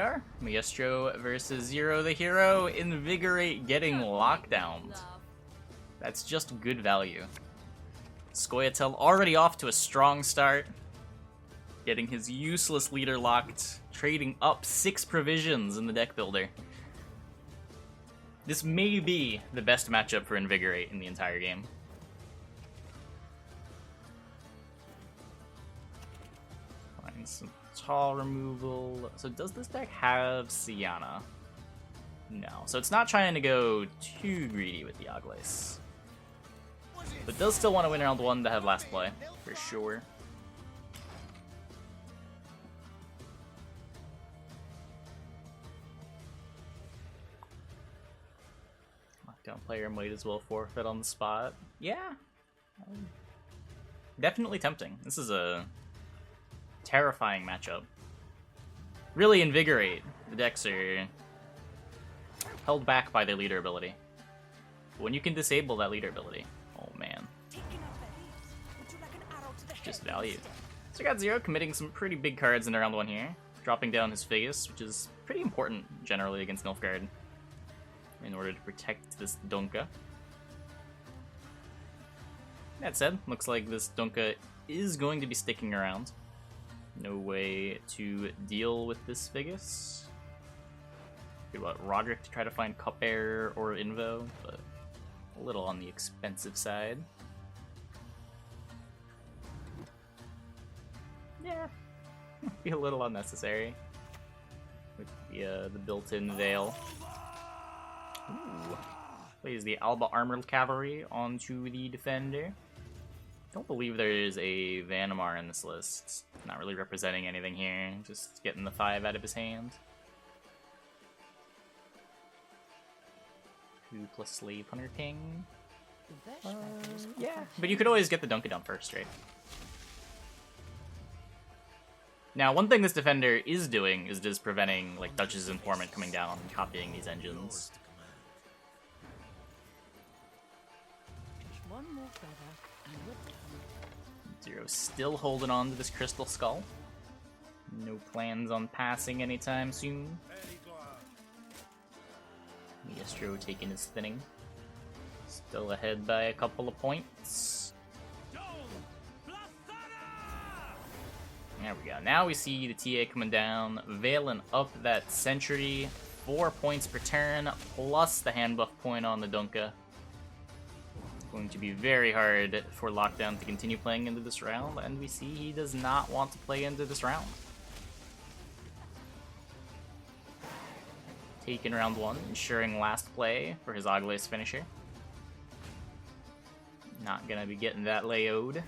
are. Maestro versus Zero the hero. Invigorate getting lockdowned. That's just good value. Scoia'tael already off to a strong start. Getting his useless leader locked. Trading up 6 provisions in the deck builder. This may be the best matchup for Invigorate in the entire game. Find some tall removal. So does this deck have Sienna? No. So it's not trying to go too greedy with the Oglace. But does still want to win round 1 to have last play, for sure. Lockdown player might as well forfeit on the spot. Yeah. Definitely tempting. This is a terrifying matchup. Really Invigorate. The decks are held back by their leader ability. When you can disable that leader ability, oh man. Just value. So we got Zero committing some pretty big cards in round 1 here. Dropping down his Vegas, which is pretty important generally against Nilfgaard in order to protect this Dunka. That said, looks like this Dunka is going to be sticking around. No way to deal with this Vegas. Could want Roderick to try to find Cup Air or Invo, but a little on the expensive side. Yeah, be a little unnecessary with the built-in Veil. Ooh. Plays the Alba Armored Cavalry onto the Defender. Don't believe there is a Vanamar in this list. Not really representing anything here, just getting the 5 out of his hand. 2+ Slave Hunter King. Yeah, but you could always get the Dunka down first, right? Now, one thing this Defender is doing is just preventing like Duchess's Informant coming down and copying these engines. Zero still holding on to this Crystal Skull. No plans on passing anytime soon. Maestro taking his thinning. Still ahead by a couple of points. There we go. Now we see the TA coming down, veiling up that Sentry. 4 points per turn, plus the hand buff point on the Dunka. Going to be very hard for Lockdown to continue playing into this round, and we see he does not want to play into this round. Taking round 1, ensuring last play for his Oglace finisher. Not gonna be getting that Leod.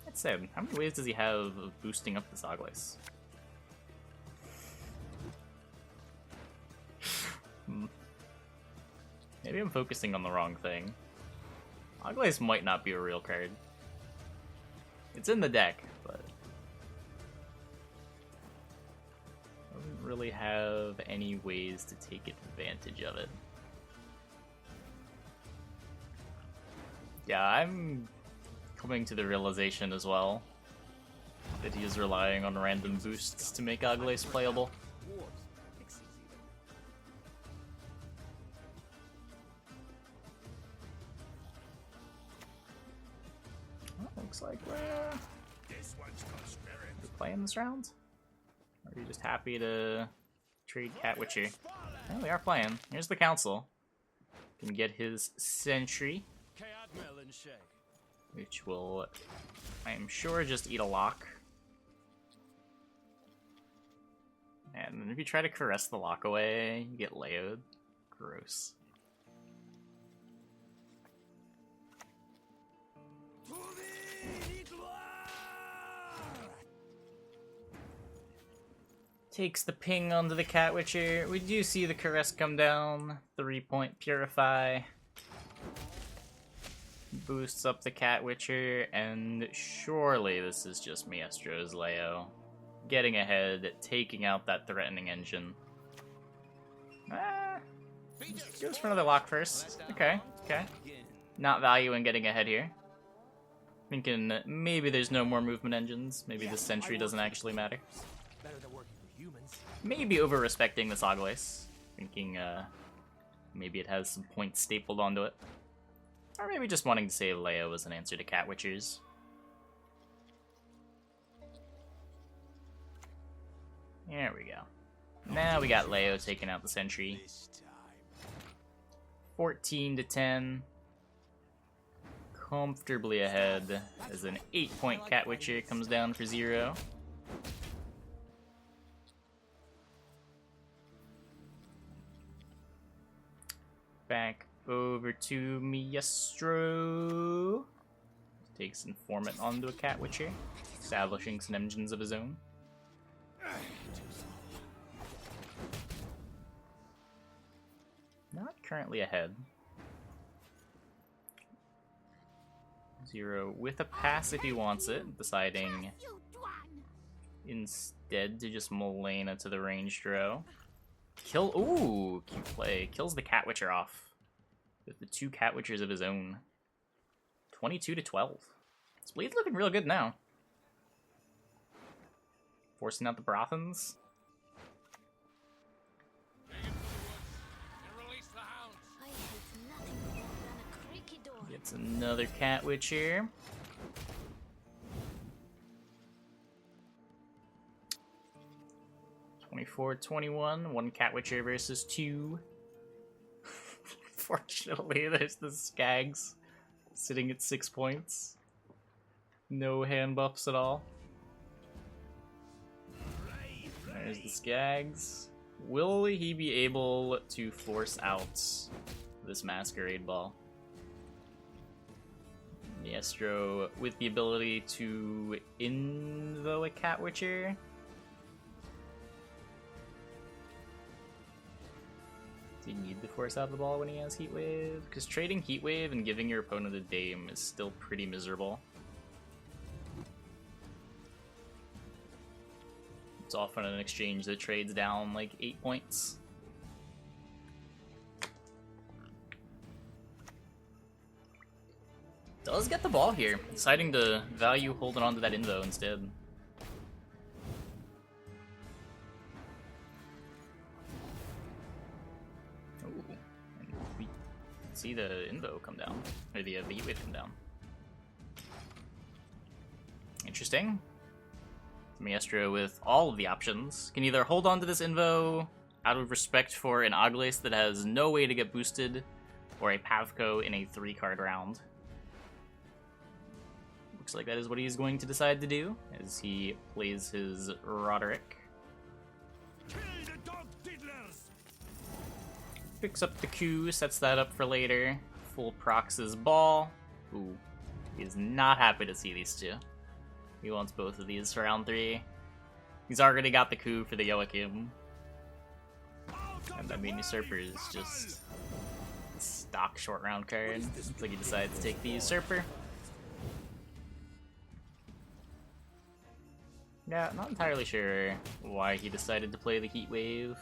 That said, how many ways does he have of boosting up this Oglace? Maybe I'm focusing on the wrong thing. Oglace might not be a real card. It's in the deck, but doesn't really have any ways to take advantage of it. Yeah, I'm coming to the realization as well that he is relying on random boosts to make Oglace playable. Looks like we're playing this round. Or are you just happy to trade Cat Witcher? Oh, we are playing. Here's the Council. Can get his Sentry, which will, I am sure, just eat a lock. And then if you try to caress the lock away, you get Leod. Gross. Takes the ping onto the Cat Witcher. We do see the Caress come down. 3-point Purify. Boosts up the Cat Witcher, and surely this is just Maestro's Leo. Getting ahead, taking out that threatening engine. Goes for another lock first. Okay, okay. Not valuing getting ahead here. Thinking maybe there's no more movement engines. Maybe the Sentry doesn't actually matter. Better than working for humans. Maybe over-respecting the Soglois, thinking maybe it has some points stapled onto it. Or maybe just wanting to say Leo was an answer to Cat Witchers. There we go. Now we got Leo taking out the sentry. 14 to 10. Comfortably ahead as an 8-point Cat Witcher comes down for 0. Back over to Maestro. Takes Informant onto a Cat Witcher, establishing some engines of his own. Not currently ahead. 0 with a pass if he wants it, deciding instead to just Molena to the range throw. Kill. Ooh, cute play. Kills the Cat Witcher off with the 2 Cat Witchers of his own. 22 to 12. This bleed's looking real good now. Forcing out the Brothans. Gets another Cat Witcher. (24-21). 1 Cat Witcher versus 2. Fortunately, there's the Skags sitting at 6 points. No hand buffs at all. There's the Skags. Will he be able to force out this Masquerade Ball? Maestro with the ability to invo a Cat Witcher. Do you need to force out the ball when he has Heat Wave? Because trading Heat Wave and giving your opponent a Dame is still pretty miserable. It's often an exchange that trades down like 8 points. Does get the ball here, deciding to value holding on to that Invo instead. Ooh, and we see the Invo come down, or the Heat Wave come down. Interesting. Maestro with all of the options can either hold on to this Invo out of respect for an Oglace that has no way to get boosted, or a Pavko in a 3-card round. Looks like that is what he's going to decide to do as he plays his Roderick. Picks up the Q, sets that up for later. Full procs his ball. Ooh, he is not happy to see these two. He wants both of these for round 3. He's already got the coup for the Joachim. And that mean Usurper is just a stock short round card. Looks like he decides to take the Usurper. Yeah, not entirely sure why he decided to play the Heat Wave.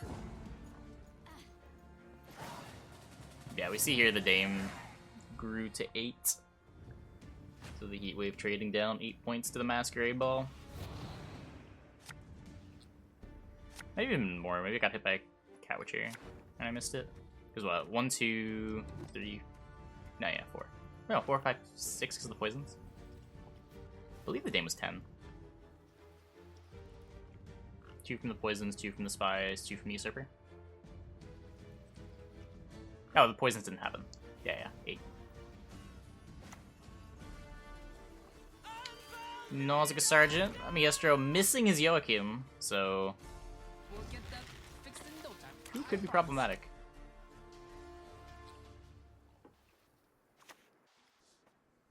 Yeah, we see here the Dame grew to 8. So the Heat Wave trading down 8 points to the Masquerade Ball. Maybe even more. Maybe I got hit by a Cat Witcher and I missed it. Because what? 1, 2, 3. No, yeah, 4. No, 4, 5, 6 because of the poisons. I believe the Dame was 10. 2 from the poisons, 2 from the spies, 2 from the Usurper. Oh, the poisons didn't happen. Yeah, 8. Nausicaa Sergeant. Maestro missing his Joachim, so who could be problematic?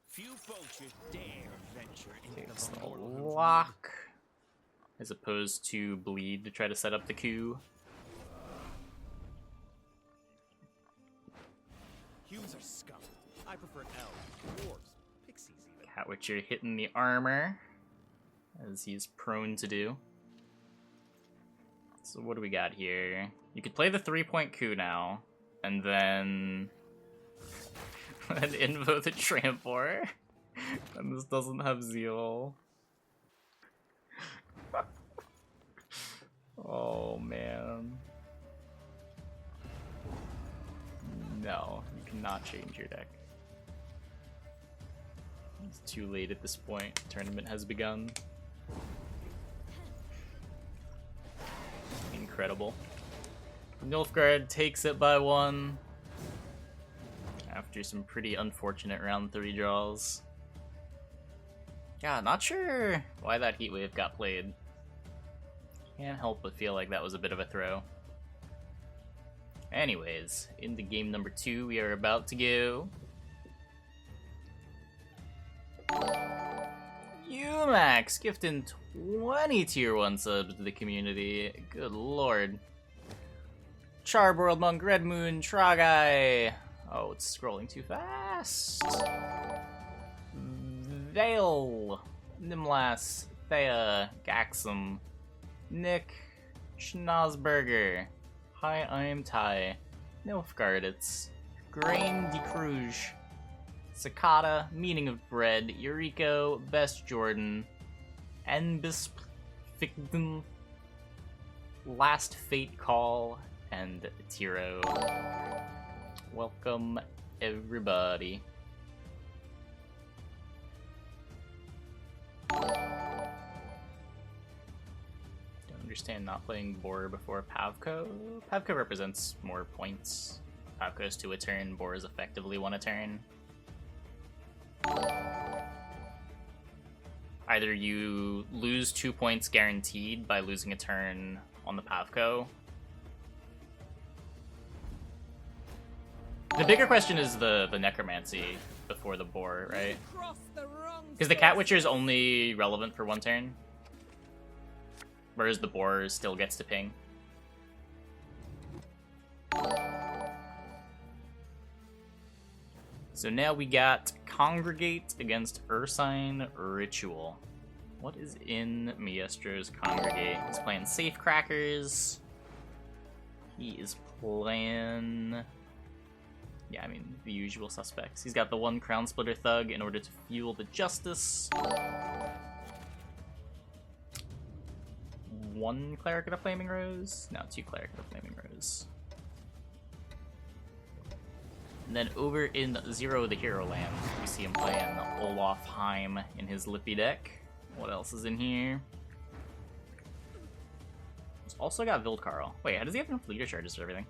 Few poachers dare venture into Takes the the mortal lock, as opposed to bleed to try to set up the Q. Humans are scum. I prefer elves, dwarves, pixies even. Cat Witcher hitting the armor, as he's prone to do. So what do we got here? You could play the 3-point coup now, and then invo the Trampor, and this doesn't have Zeal. No, you cannot change your deck. It's too late at this point. Tournament has begun. Incredible. Nilfgaard takes it by 1 after some pretty unfortunate round 3 draws. Yeah, not sure why that heat wave got played. Can't help but feel like that was a bit of a throw. Anyways, into game number 2 we are about to go. Umax gifting 20 tier 1 subs to the community. Good lord. Charborld Monk, Red Moon, Tragai. Oh, it's scrolling too fast. Vale, Nimlas, Thea, Gaxum, Nick, Schnozberger. Hi, I'm Ty. Nilfgaard, it's Grain de Crouge. Cicada, Meaning of Bread, Eureka, Best Jordan, Enbisp, Ficton, Last Fate Call, and Tiro. Welcome, everybody. Don't understand not playing Boar before Pavko. Pavko represents more points. Pavko's 2 a turn, Boar is effectively 1 a turn. Either you lose 2 points guaranteed by losing a turn on the Pavko. The bigger question is the Necromancy before the Boar, right? Because the Catwitcher is only relevant for 1 turn, whereas the Boar still gets to ping. So now we got Congregate against Ursine Ritual. What is in Maestro's Congregate? He's playing Safecrackers. He is playing... yeah, I mean, the usual suspects. He's got the 1 Crown Splitter Thug in order to fuel the Justice. 1 Cleric of the Flaming Rose? No, 2 Cleric of the Flaming Rose. And then over in Zero the Hero Land, we see him playing Olaf Heim in his Lippy deck. What else is in here? He's also got Vildkarl. Wait, how does he have enough leader charges for everything?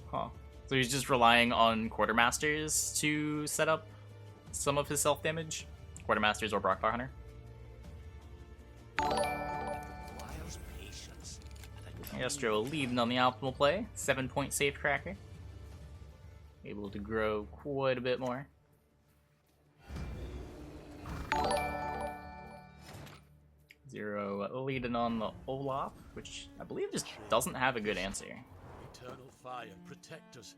Huh. So he's just relying on Quartermasters to set up some of his self-damage? Quartermasters or Brockbar Hunter? Maestro leading on the optimal play. 7-point Safecracker. Able to grow quite a bit more. Zero leading on the Olaf, which I believe just doesn't have a good answer. Eternal fire, protect us.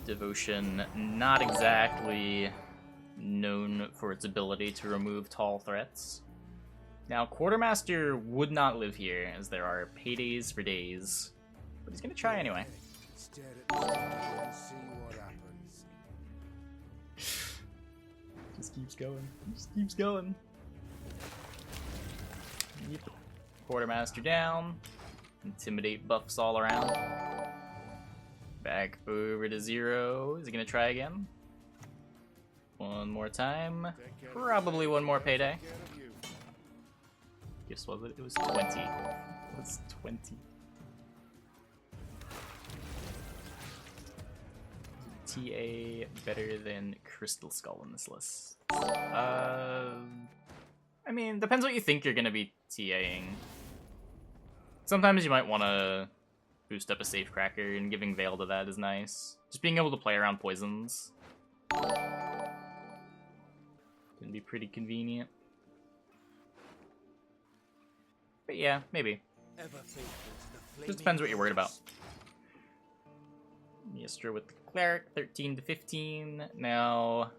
Devotion, not exactly known for its ability to remove tall threats. Now, Quartermaster would not live here, as there are paydays for days. But he's gonna try anyway. Stare at the screen and see what happens. Just keeps going. Just keeps going. Yep. Quartermaster down. Intimidate buffs all around. Back over to 0. Is he gonna try again? 1 more time. Probably 1 more payday. Guess what was it? It was 20. It was 20. TA better than Crystal Skull in this list? I mean, depends what you think you're gonna be TAing. Sometimes you might want to boost up a Safecracker, and giving Veil to that is nice. Just being able to play around poisons can be pretty convenient. But yeah, maybe. Just depends what you're worried about. Maestro with the Cleric, 13 to 15. Now,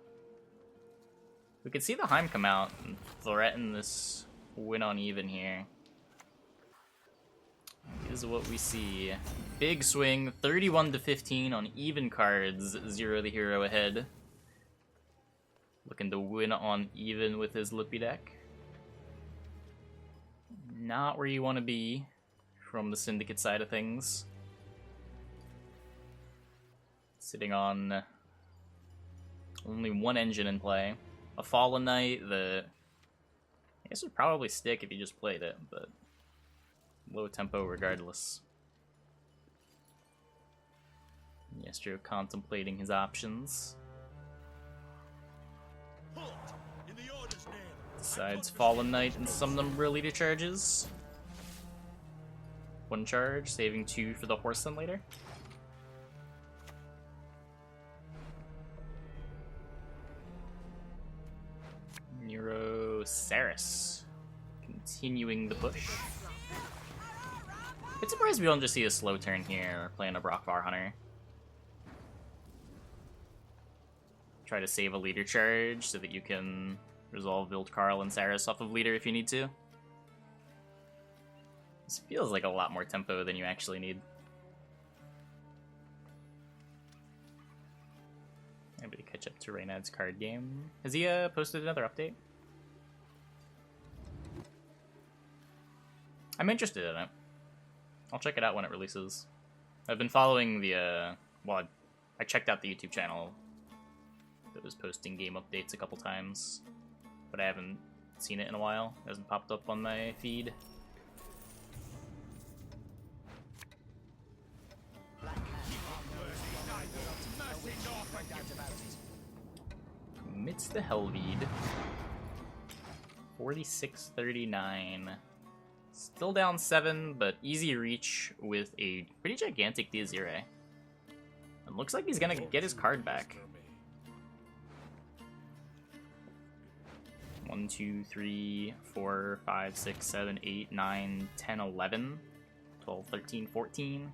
we could see the Heim come out and threaten this win on even here. Is what we see. Big swing, 31 to 15 on even cards. 0 the hero ahead. Looking to win on even with his Lippy deck. Not where you want to be from the Syndicate side of things. Sitting on only one engine in play. A Fallen Knight that I guess would probably stick if you just played it, but low tempo regardless. Yestro contemplating his options. Decides Fallen Knight and some number of leader charges. One charge, saving 2 for the Horseman later. Nero Saris continuing the push. Bit surprised we don't just see a slow turn here playing a Brockvar Hunter. Try to save a leader charge so that you can resolve build Carl and Saris off of leader if you need to. This feels like a lot more tempo than you actually need. Maybe catch up to Reynad's card game. Has he posted another update? I'm interested in it. I'll check it out when it releases. I've been following the, well, I checked out the YouTube channel that was posting game updates a couple times, but I haven't seen it in a while. It hasn't popped up on my feed. Commits the Helveed. 46-39. Still down 7, but easy reach with a pretty gigantic Diazire. And looks like he's gonna get his card back. 1, 2, 3, 4, 5, 6, 7, 8, 9, 10, 11, 12, 13, 14.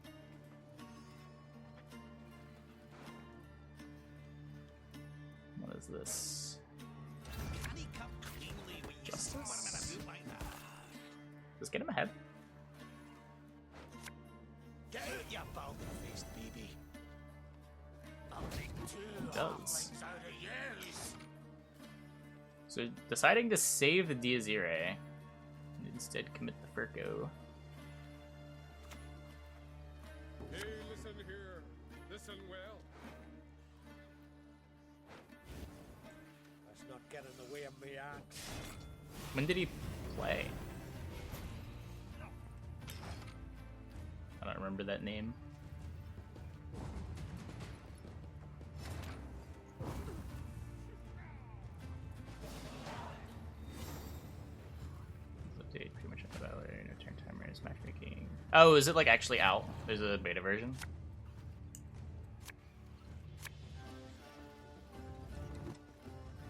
What is this? Justice? Does get him ahead? It does. So deciding to save the Diazire and instead commit the Furco. Hey, listen here. Listen well. Let's not get in the way of me axe. When did he play? I don't remember that name. Update pretty much about no turn timers, matchmaking. Oh, is it like actually out? There's a beta version.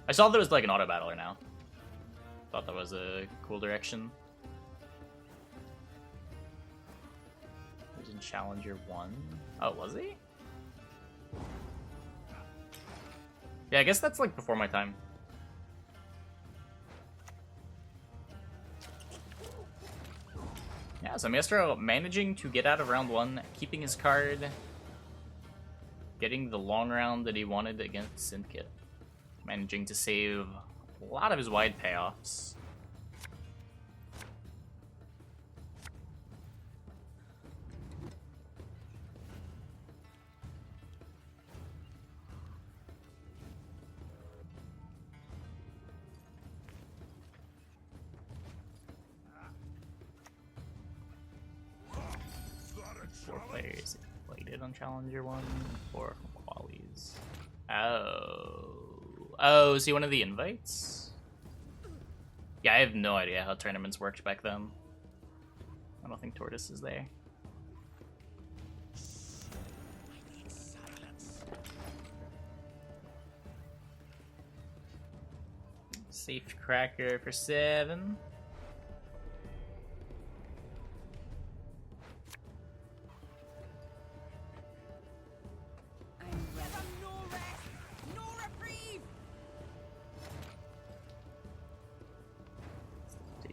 I saw there was like an auto battler now. Thought that was a cool direction. He was in Challenger 1. Oh, was he? Yeah, I guess that's like before my time. Yeah, so Maestro managing to get out of round 1, keeping his card, getting the long round that he wanted against Syndicate. Managing to save a lot of his wide payoffs. Four players played it on Challenger 1, 4 from Qualies. Oh, is he one of the invites? Yeah, I have no idea how tournaments worked back then. I don't think Tortoise is there. Safe cracker for 7.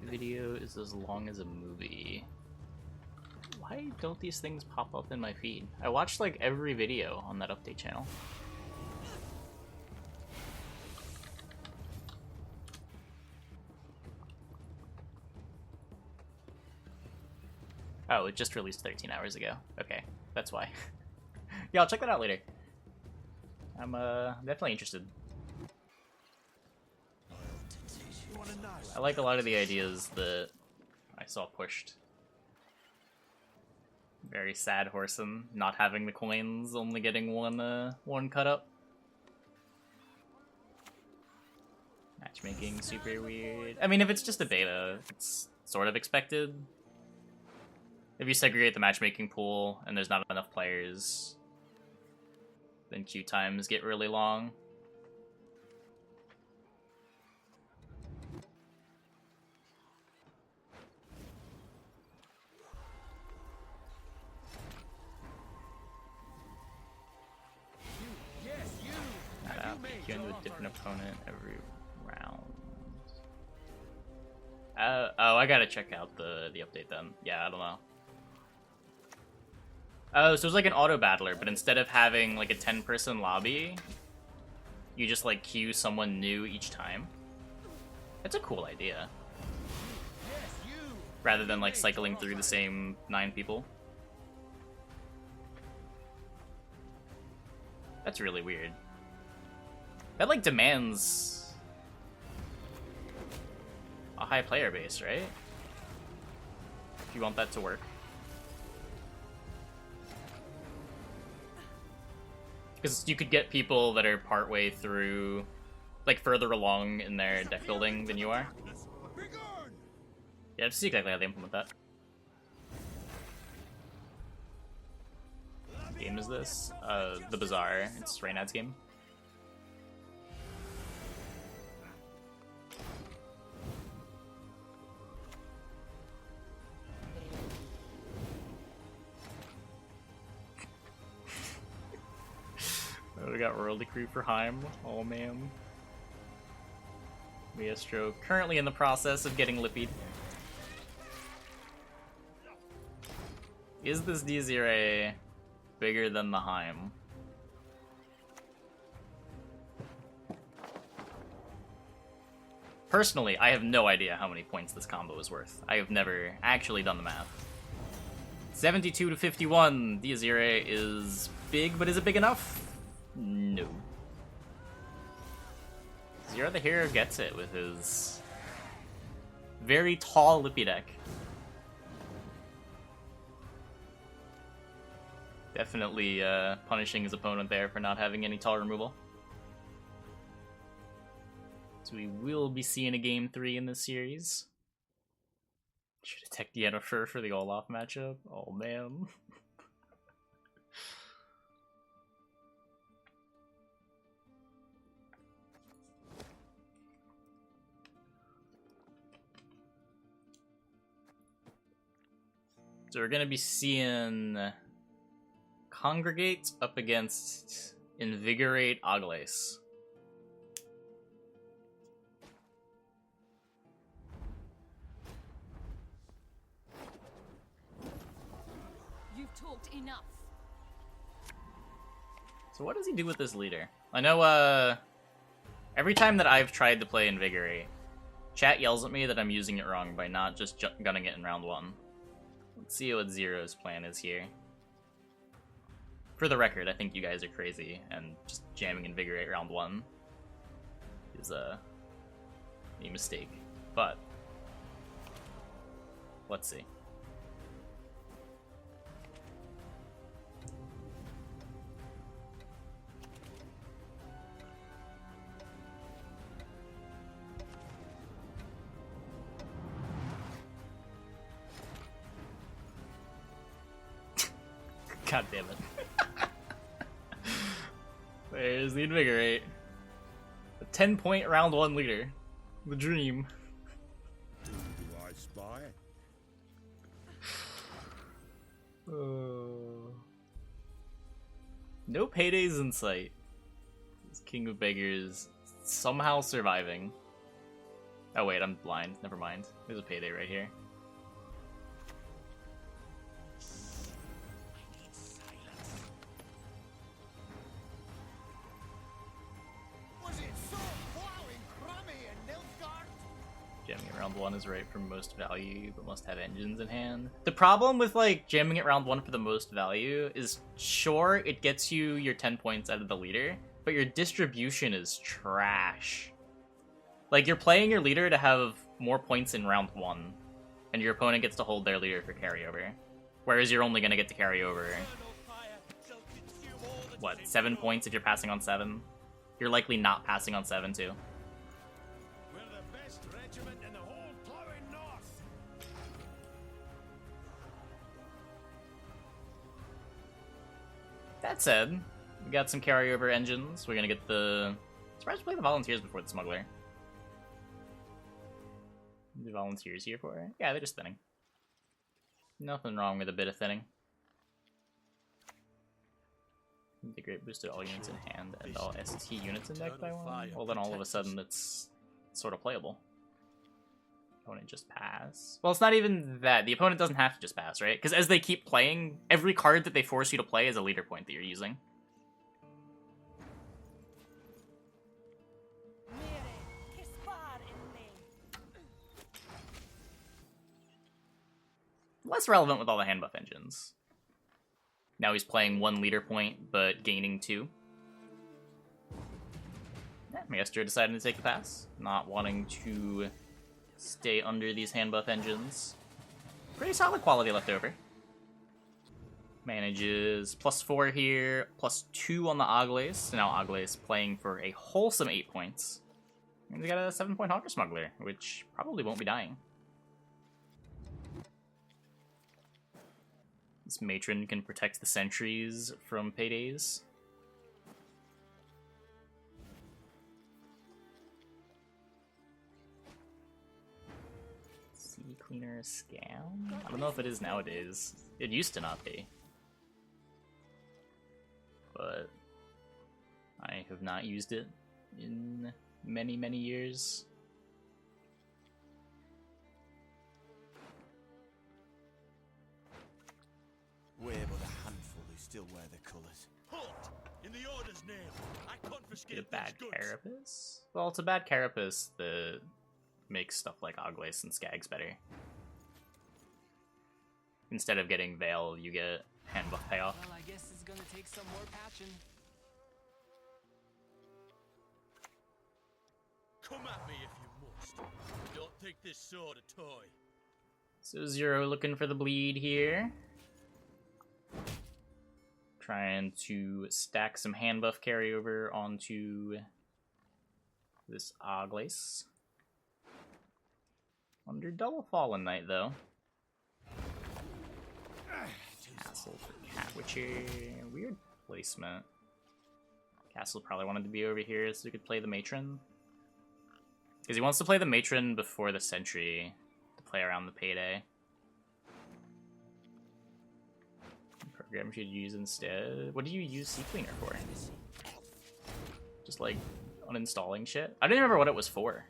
Video is as long as a movie. Why don't these things pop up in my feed? I watched like every video on that update channel. Oh, it just released 13 hours ago. Okay, that's why. Yeah, I'll check that out later. I'm definitely interested. I like a lot of the ideas that I saw pushed. Very sad Horson, not having the coins, only getting one cut up. Matchmaking super weird. I mean, if it's just a beta, it's sort of expected. If you segregate the matchmaking pool and there's not enough players, then queue times get really long. Queue into a different opponent every round. Oh, I gotta check out the update then. Yeah, I don't know. Oh, so it's like an auto battler, but instead of having like a 10-person lobby, you just like queue someone new each time. That's a cool idea. Rather than like cycling through the same 9 people. That's really weird. That like demands a high player base, right? If you want that to work. Because you could get people that are partway through, like further along in their deck building than you are. Yeah, just see exactly how they implement that. What game is this? The Bazaar. It's Reynad's game. We got Royalty Crew for Heim. Oh man. Maestro currently in the process of getting lippied. Is this D0 bigger than the Heim? Personally, I have no idea how many points this combo is worth. I have never actually done the math. 72 to 51. D0 is big, but is it big enough? No. Zero the Hero gets it with his very tall Lippy deck. Definitely punishing his opponent there for not having any tall removal. So we will be seeing a game 3 in this series. Should have teched Yennefer for the Olaf matchup. Oh man. So we're going to be seeing Congregate up against Invigorate Oglace. You've talked enough. So what does he do with this leader? I know every time that I've tried to play Invigorate, chat yells at me that I'm using it wrong by not just gunning it in round 1. Let's see what Zero's plan is here. For the record, I think you guys are crazy, and just jamming Invigorate round 1 is a mistake. But let's see. God damn it. There's the Invigorate. A 10-point round 1 leader. The dream. Do I spy? No paydays in sight. This King of Beggars somehow surviving. Oh wait, I'm blind. Never mind. There's a payday right here. round 1 is right for most value, but must have engines in hand. The problem with like jamming it round 1 for the most value is, sure, it gets you your 10 points out of the leader, but your distribution is trash. Like, you're playing your leader to have more points in round 1, and your opponent gets to hold their leader for carryover. Whereas you're only gonna get to carry over, what, 7 points if you're passing on 7? You're likely not passing on 7 too. We're the best regiment in the whole plowing north. That said, we got some carryover engines. We're gonna get the... Surprised to play the volunteers before the smuggler. The volunteers here for it? Yeah, they're just thinning. Nothing wrong with a bit of thinning. Integrate boosted all units in hand and all ST units in deck by 1. Well, then all of a sudden it's sort of playable. Opponent just pass. Well, it's not even that. The opponent doesn't have to just pass, right? Because as they keep playing, every card that they force you to play is a leader point that you're using. Less relevant with all the hand buff engines. Now he's playing 1 leader point, but gaining 2. Yeah, Maestro decided to take the pass, not wanting to stay under these hand buff engines. Pretty solid quality left over. Manages +4 here, +2 on the Oglace. Now Oglace playing for a wholesome 8 points. And we got a 7-point Hawker Smuggler, which probably won't be dying. This matron can protect the sentries from paydays. Sea Cleaner Scam? I don't know if it is nowadays. It used to not be. But I have not used it in many, many years. We're but a handful who still wear the colours. Halt! In the Order's name, I Get a confiscate bad these goods. carapace? Well, it's a bad carapace that makes stuff like Oglace and Skags better. Instead of getting Veil, you get hand buff payoff. Well, I guess it's gonna take some more patching. Come at me if you must. Don't think this sword a toy. So Zero looking for the bleed here. Trying to stack some hand buff carryover onto this Oglace. Under double Fallen Knight, though. Castle for Cat Witcher. Weird placement. Castle probably wanted to be over here so he could play the Matron. Because he wants to play the Matron before the Sentry to play around the payday. Program should use instead. What do you use Sea Cleaner for? Just like uninstalling shit? I don't even remember what it was for.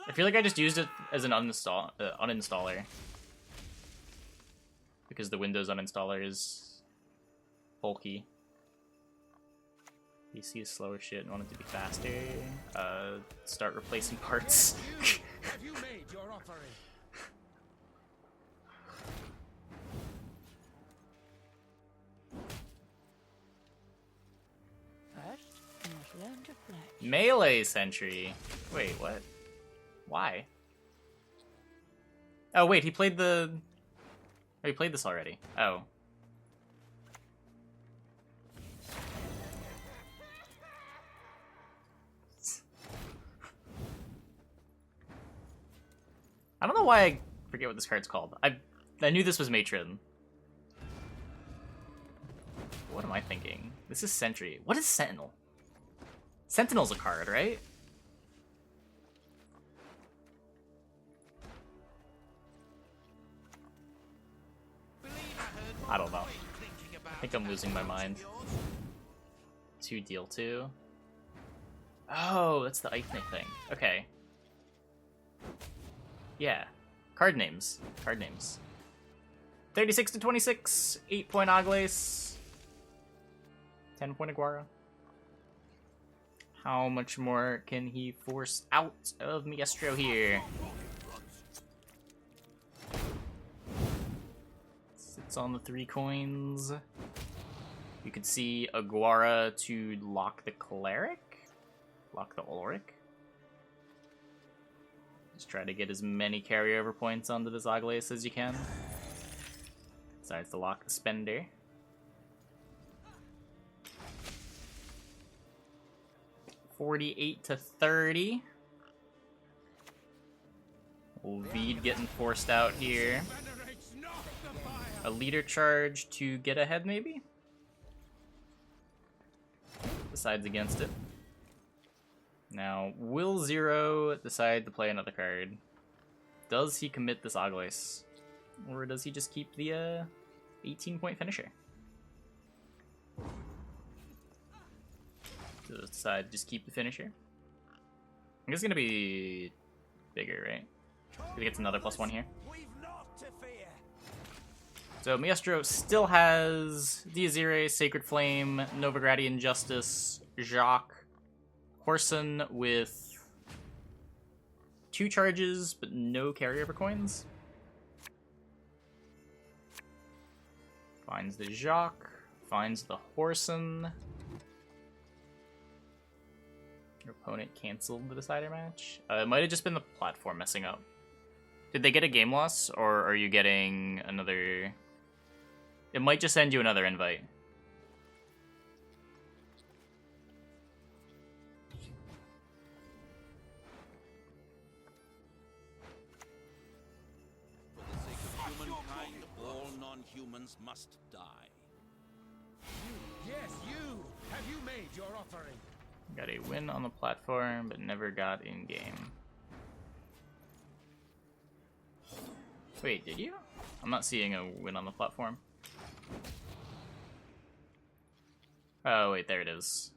I feel like I just used it as an uninstaller. Because the Windows uninstaller is bulky. PC is slower shit and want it to be faster. Start replacing parts. Have you made your offering? First, you must learn to fly. Melee Sentry. Wait, what? Why? Oh wait, he played the... Oh, he played this already. Oh. I don't know why I forget what this card's called. I knew this was Matron. What am I thinking? This is Sentry. What is Sentinel? Sentinel's a card, right? I don't know. I think I'm losing my mind. 2 deal 2. Oh, that's the Ithne thing. Okay. Yeah. Card names. Card names. 36 to 26. 8-point Oglace. 10-point Aguara. How much more can he force out of Maestro here? Sits on the 3 coins. You could see Aguara to lock the Cleric. Lock the Ulrich. Just try to get as many carryover points onto this Aglaeus as you can. Decides to lock the Spender. $48-30. Ovid getting forced out here. A leader charge to get ahead, maybe? Decides against it. Now, will Zero decide to play another card? Does he commit this Aglaeus? Or does he just keep the 18-point finisher? Does decide to just keep the finisher? I guess it's gonna be bigger, right? I think it's another +1 here. So Maestro still has Diazire, Sacred Flame, Novigradian Justice, Jacques, Horson with 2 charges but no carryover coins. Finds the Jacques, finds the Horson. Your opponent canceled the decider match. It might have just been the platform messing up. Did they get a game loss, or are you getting another... It might just send you another invite. For the sake of humankind, all non-humans must die. Yes, you! Have you made your offering? Got a win on the platform, but never got in-game. Wait, did you? I'm not seeing a win on the platform. Oh, wait, there it is.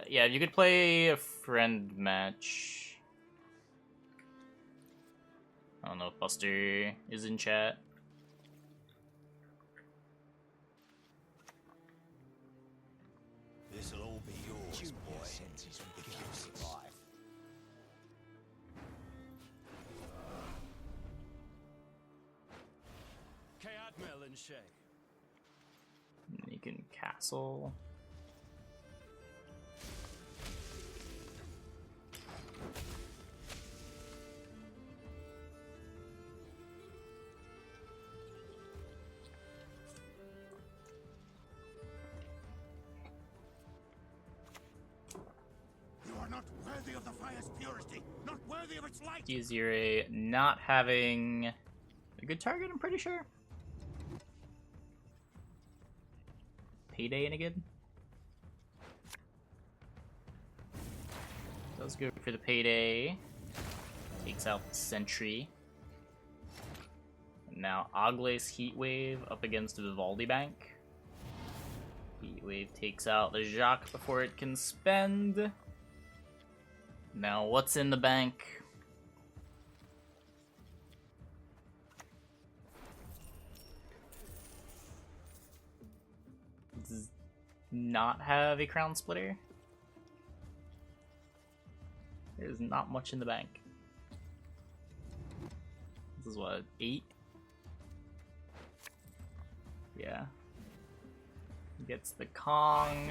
Yeah, you could play a friend match. I don't know if Buster is in chat. This'll all be yours, boy, if you survive. Kaadmel and Shay. You can castle. You are not worthy of the fire's purity, not worthy of its light. Diazire not having a good target, I'm pretty sure. Payday in again. Does go for the payday. Takes out the sentry. And now Aglaeus Heatwave up against Vivaldi Bank. Heatwave takes out the Jacques before it can spend. Now what's in the bank? Does not have a Crown Splitter. There's not much in the bank. This is what, 8? Yeah. Gets the Kong.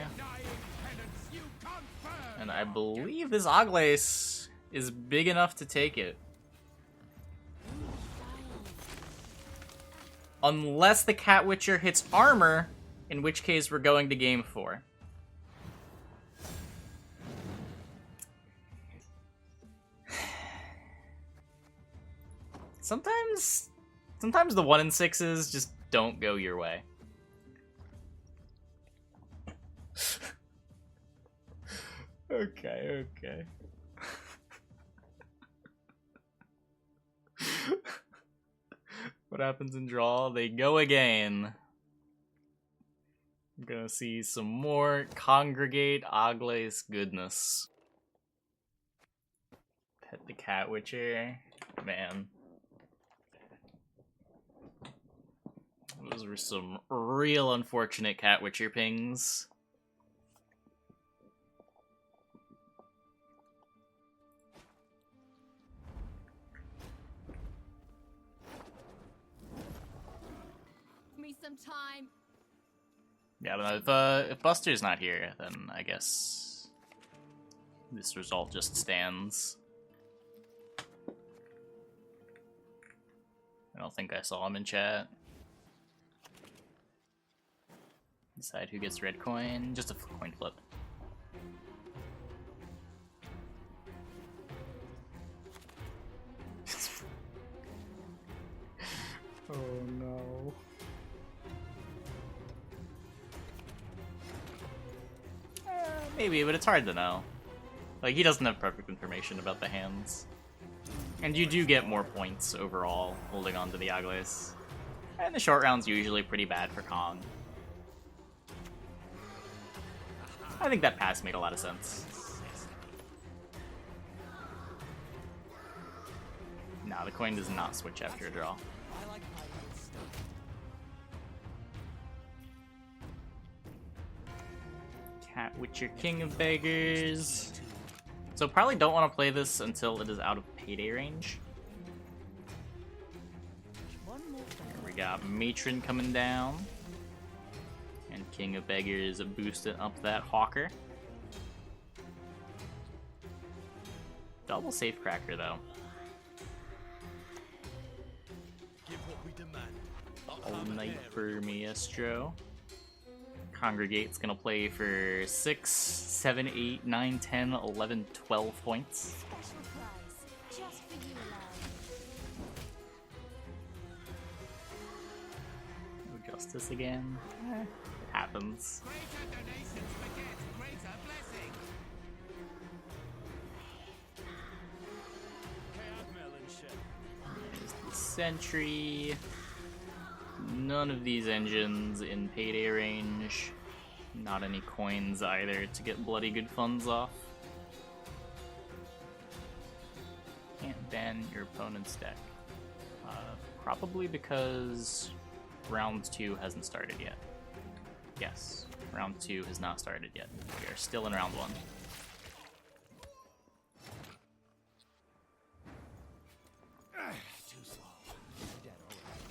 And I believe this Aglaeus is big enough to take it. Unless the Cat Witcher hits armor, in which case we're going to game 4. Sometimes the 1 and 6s just don't go your way. Okay. What happens in draw? They go again. I'm gonna see some more Congregate Aglaeus goodness. Pet the Cat Witcher. Man. Those were some real unfortunate Cat Witcher pings. some time. Yeah, but if Buster's not here, then I guess this result just stands. I don't think I saw him in chat. Decide who gets red coin. Just a coin flip. Oh no. Maybe, but it's hard to know. Like, he doesn't have perfect information about the hands. And you do get more points overall holding on to the Agles. And the short round's usually pretty bad for Kong. I think that pass made a lot of sense. Nah, the coin does not switch after a draw. I like hiding stuff. Cat with your king of beggars. So probably don't want to play this until it is out of payday range. One more time. Here we got Matron coming down. And King of Beggars boosting up that Hawker. Double safe cracker though. Give what we demand. All night for Maestro. Congregate's gonna play for 6, 7, 8, 9, 10, 11, 12 points. Special prize, just for you, love. No justice again. It happens. Greater donations beget greater blessing. There's the Sentry. None of these engines in payday range. Not any coins either to get bloody good funds off. Can't ban your opponent's deck. Probably because round 2 hasn't started yet. Yes, round 2 has not started yet. We are still in round 1. Too slow. Dead already.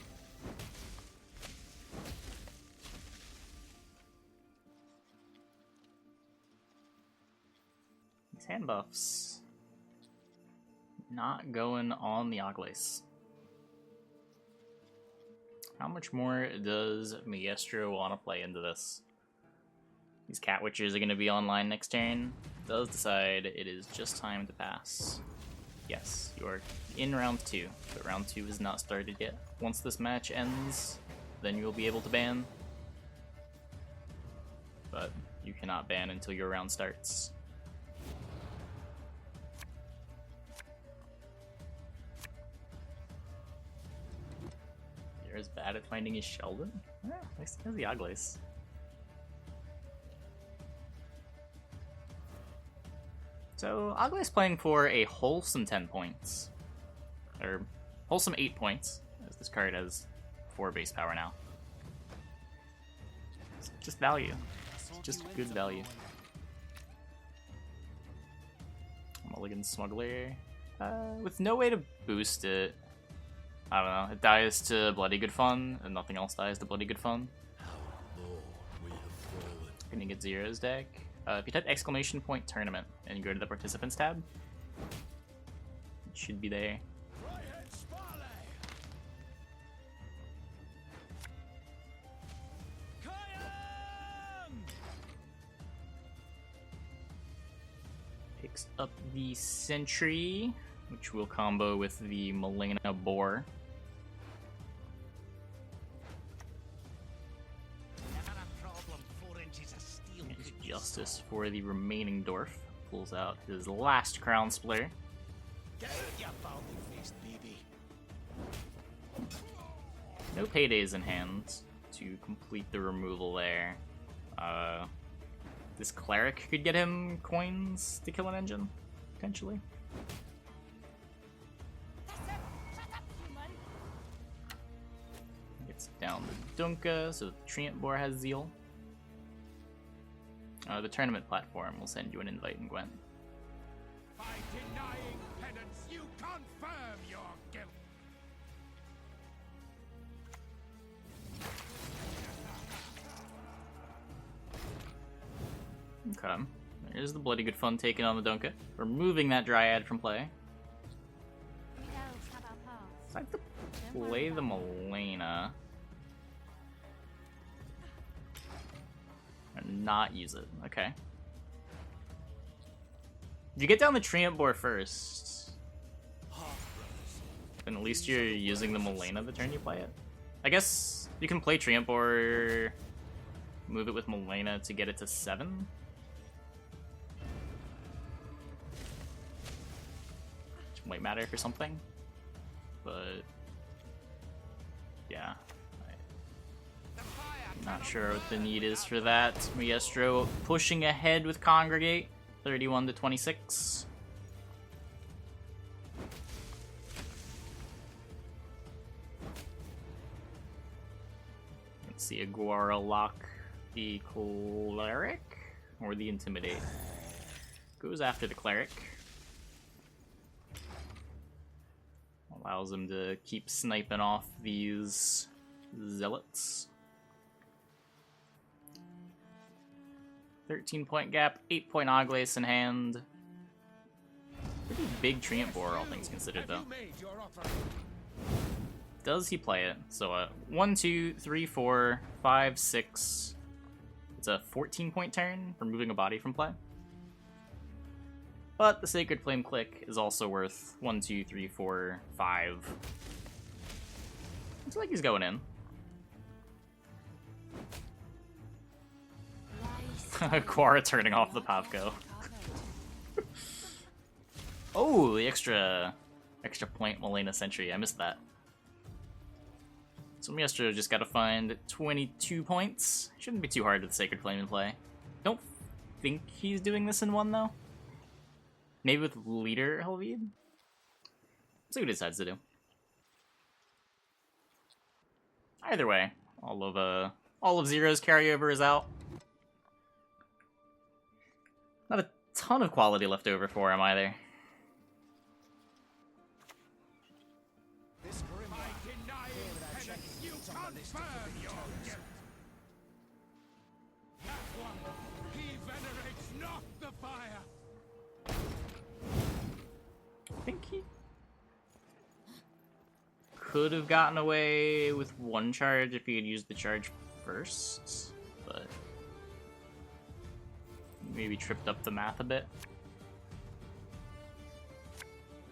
These hand buffs not going on the Agles. How much more does Maestro want to play into this? These Cat Witchers are going to be online next turn. Does decide it is just time to pass. Yes, you are in round 2, but round 2 has not started yet. Once this match ends, then you will be able to ban. But you cannot ban until your round starts. You're as bad at finding his Sheldon? Yeah, nice to know the Agles. So, Agles playing for a wholesome 10 points. Or, wholesome 8 points, as this card has 4 base power now. It's just value. It's just good value. Mulligan Smuggler. With no way to boost it, I don't know, it dies to Bloody Good Fun, and nothing else dies to Bloody Good Fun. Gonna get Zero's deck. If you type exclamation point tournament and you go to the participants tab, it should be there. Picks up the Sentry, which will combo with the Melena Boar. Never a problem. 4 inches of steel. There's Justice for the remaining Dwarf. Pulls out his last Crown Splitter. Get out, you foul-faced baby. No paydays in hand to complete the removal there. This Cleric could get him coins to kill an engine, potentially. Gets down the Dunka, so the Treant Boar has Zeal. The tournament platform will send you an invite in Gwent. By denying penance, you confirm your guilt. Okay. There's the Bloody Good Fun taking on the Dunka. Removing that Dryad from play. We elves have our paths. So I have to Don't worry play the about it. Malena. And not use it. Okay. You get down the Treant Boar first. And at least you're using the Malena the turn you play it. I guess you can play Treant Boar, move it with Malena to get it to 7. Which might matter for something. But yeah. Not sure what the need is for that. Maestro pushing ahead with Congregate, 31 to 26. Let's see, Aguara lock the Cleric or the Intimidate. Goes after the Cleric. Allows him to keep sniping off these Zealots. 13-point gap, 8-point Oglace in hand. Pretty big Treant Boar, all things considered, though. Does he play it? So, 1, 2, 3, 4, 5, 6. It's a 14-point turn for moving a body from play. But the Sacred Flame Click is also worth 1, 2, 3, 4, 5. Looks like he's going in. Quara turning off the Pavko. Oh, the extra point Malena Sentry. I missed that. So Maestro just gotta find 22 points. Shouldn't be too hard with Sacred Flame in play. Don't think he's doing this in 1 though. Maybe with Leader Helvide? See what he decides to do. Either way, all of Zero's carryover is out. Not a ton of quality left over for him either. This grim you confirm your guilt. That one, he venerates not the fire. I think he could have gotten away with 1 charge if he had used the charge first, but maybe tripped up the math a bit.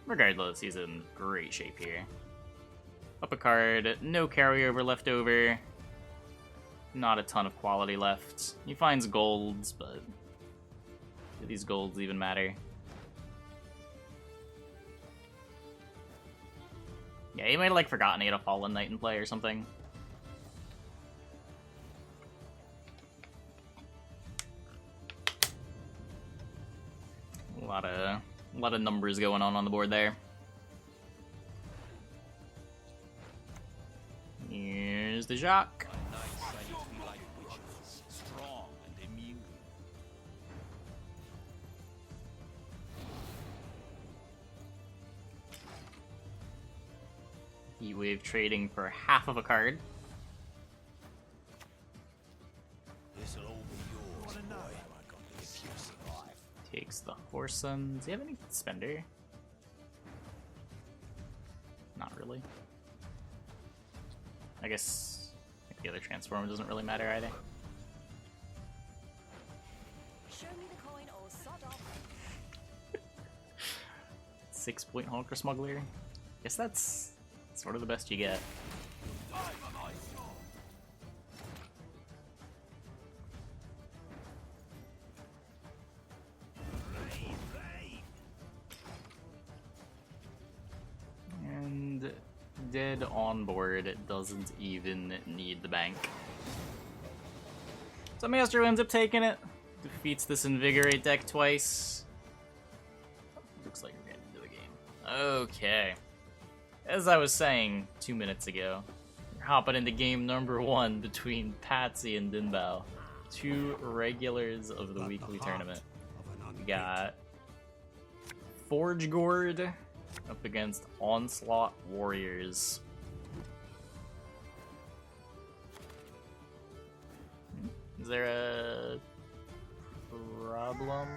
Regardless, he's in great shape here. Up a card, no carryover left over. Not a ton of quality left. He finds golds, but do these golds even matter? Yeah, he might have like forgotten he had a Fallen Knight in play or something. A lot of numbers going on the board there. Here's the Jacques. Strong and immune. Heatwave trading for half of a card. This'll all be yours, boy, if you survive. Takes the Whoreson. Does he have any spender? Not really. I guess the other transform doesn't really matter either. Show me the coin or sod off. 6-point Honker Smuggler. Guess that's sort of the best you get. And dead on board, it doesn't even need the bank. So Maestro ends up taking it. Defeats this Invigorate deck twice. Looks like we're getting into the game. Okay. As I was saying 2 minutes ago, we're hopping into game number 1 between Patsy and Dinbao. 2 regulars of the weekly tournament. We got Forge Gourd up against Onslaught Warriors. Is there a problem.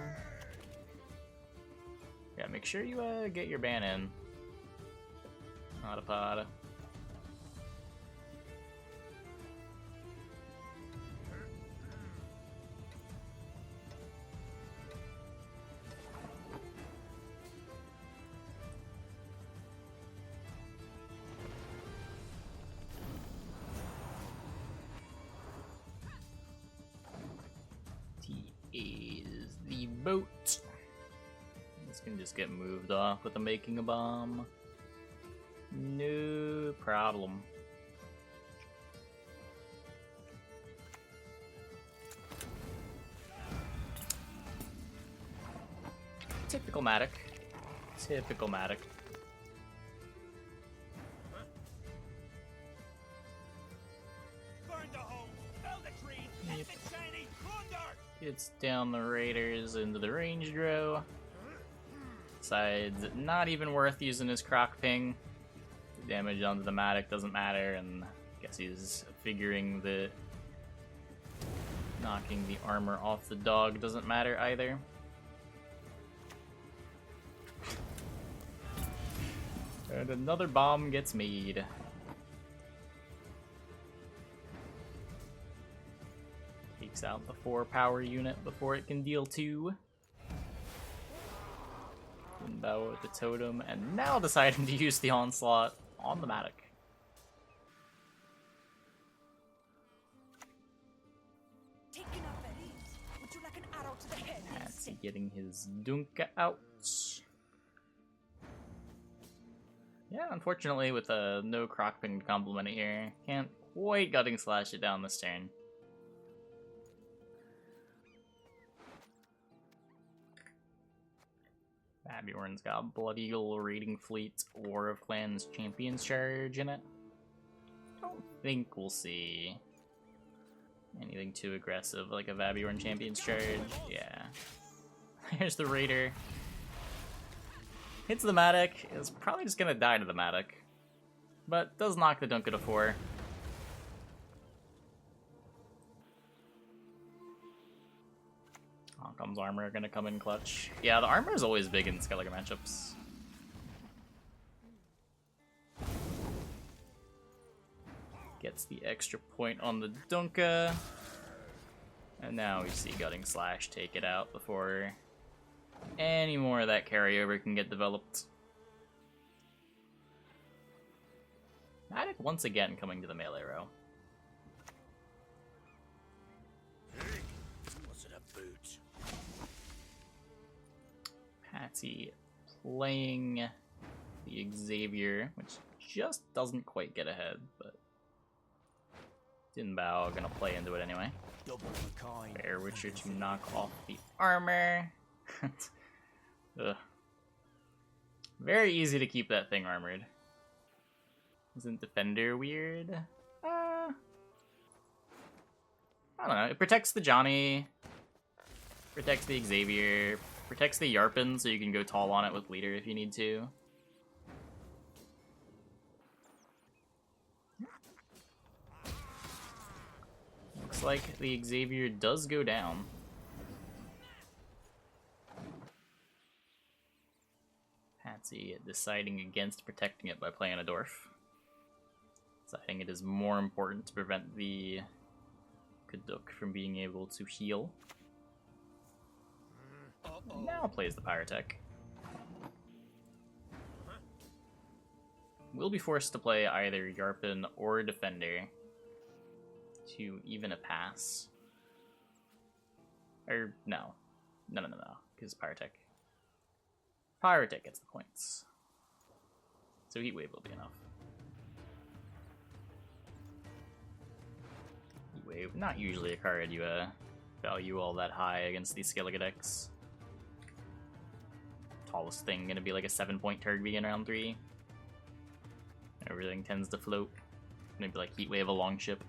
Yeah, make sure you get your ban in. Not a pod. Is the boat. This can just get moved off with the making a bomb. No problem. Typical Matic. Typical Matic. Burn the home, fell the tree, let the shiny plunder! Gets down the raiders into the range row. Decides not even worth using his croc ping. The damage onto the Matic doesn't matter, and I guess he's figuring that knocking the armor off the dog doesn't matter either. And another bomb gets made. Takes out the 4 power unit before it can deal 2. Bow with the totem, and now deciding to use the onslaught on the Matic. Taking up berries. Would you like an arrow to the head? That's getting his Dunka out. Yeah, unfortunately, with no croc ping to complement it here, can't quite gutting slash it down this turn. Babjorn's got Blood Eagle, Raiding Fleet, War of Clans Champions Charge in it. Don't think we'll see anything too aggressive like a Babjorn Champions Charge. Yeah. Here's the Raider. Hits the Matic. Is probably just gonna die to the Matic. But does knock the Dunka to 4. Comes armor gonna come in clutch. Yeah, the armor is always big in Skellige matchups. Gets the extra point on the Dunka. And now we see Gutting Slash take it out before any more of that carryover can get developed. Matic once again coming to the melee row. What's in a boot? Patsy playing the Xavier, which just doesn't quite get ahead, but Dinbao gonna play into it anyway. Double the kind. Bear Witcher to knock off the armor. Ugh. Very easy to keep that thing armored. Isn't Defender weird? I don't know. It protects the Johnny, protects the Xavier, protects the Yarpin, so you can go tall on it with Leader if you need to. Looks like the Xavier does go down. Patsy deciding against protecting it by playing a Dwarf. Deciding it is more important to prevent the Kaduk from being able to heal. Now plays the Pyrotech. Will be forced to play either Yarpin or Defender to even a pass. Or, no. No, because Pyrotech. Pyrotech gets the points. So Heatwave will be enough. Heatwave, not usually a card you value all that high against these Skellige decks. Tallest thing gonna be like a 7-point Turgby in round 3. Everything tends to float. Maybe like Heatwave a long ship.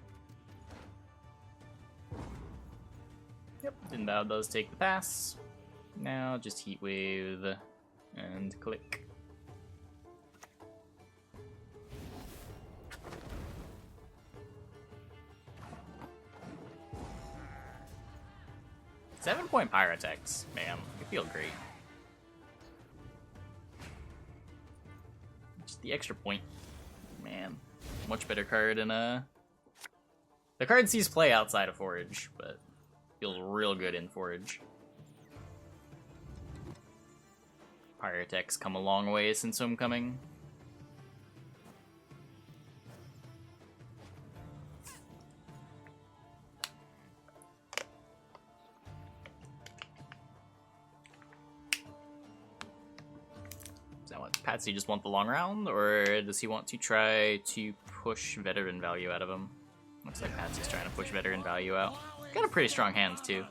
Yep, Dinbao does take the pass. Now just Heatwave and click. 7-point Pyrotechs, man, you feel great. Just the extra point, man. Much better card in a. The card sees play outside of Forage, but feels real good in Forage. Pyrotechs come a long way since Homecoming. Patsy just want the long round, or does he want to try to push veteran value out of him? Looks like Patsy's trying to push veteran value out. Got a pretty strong hand, too.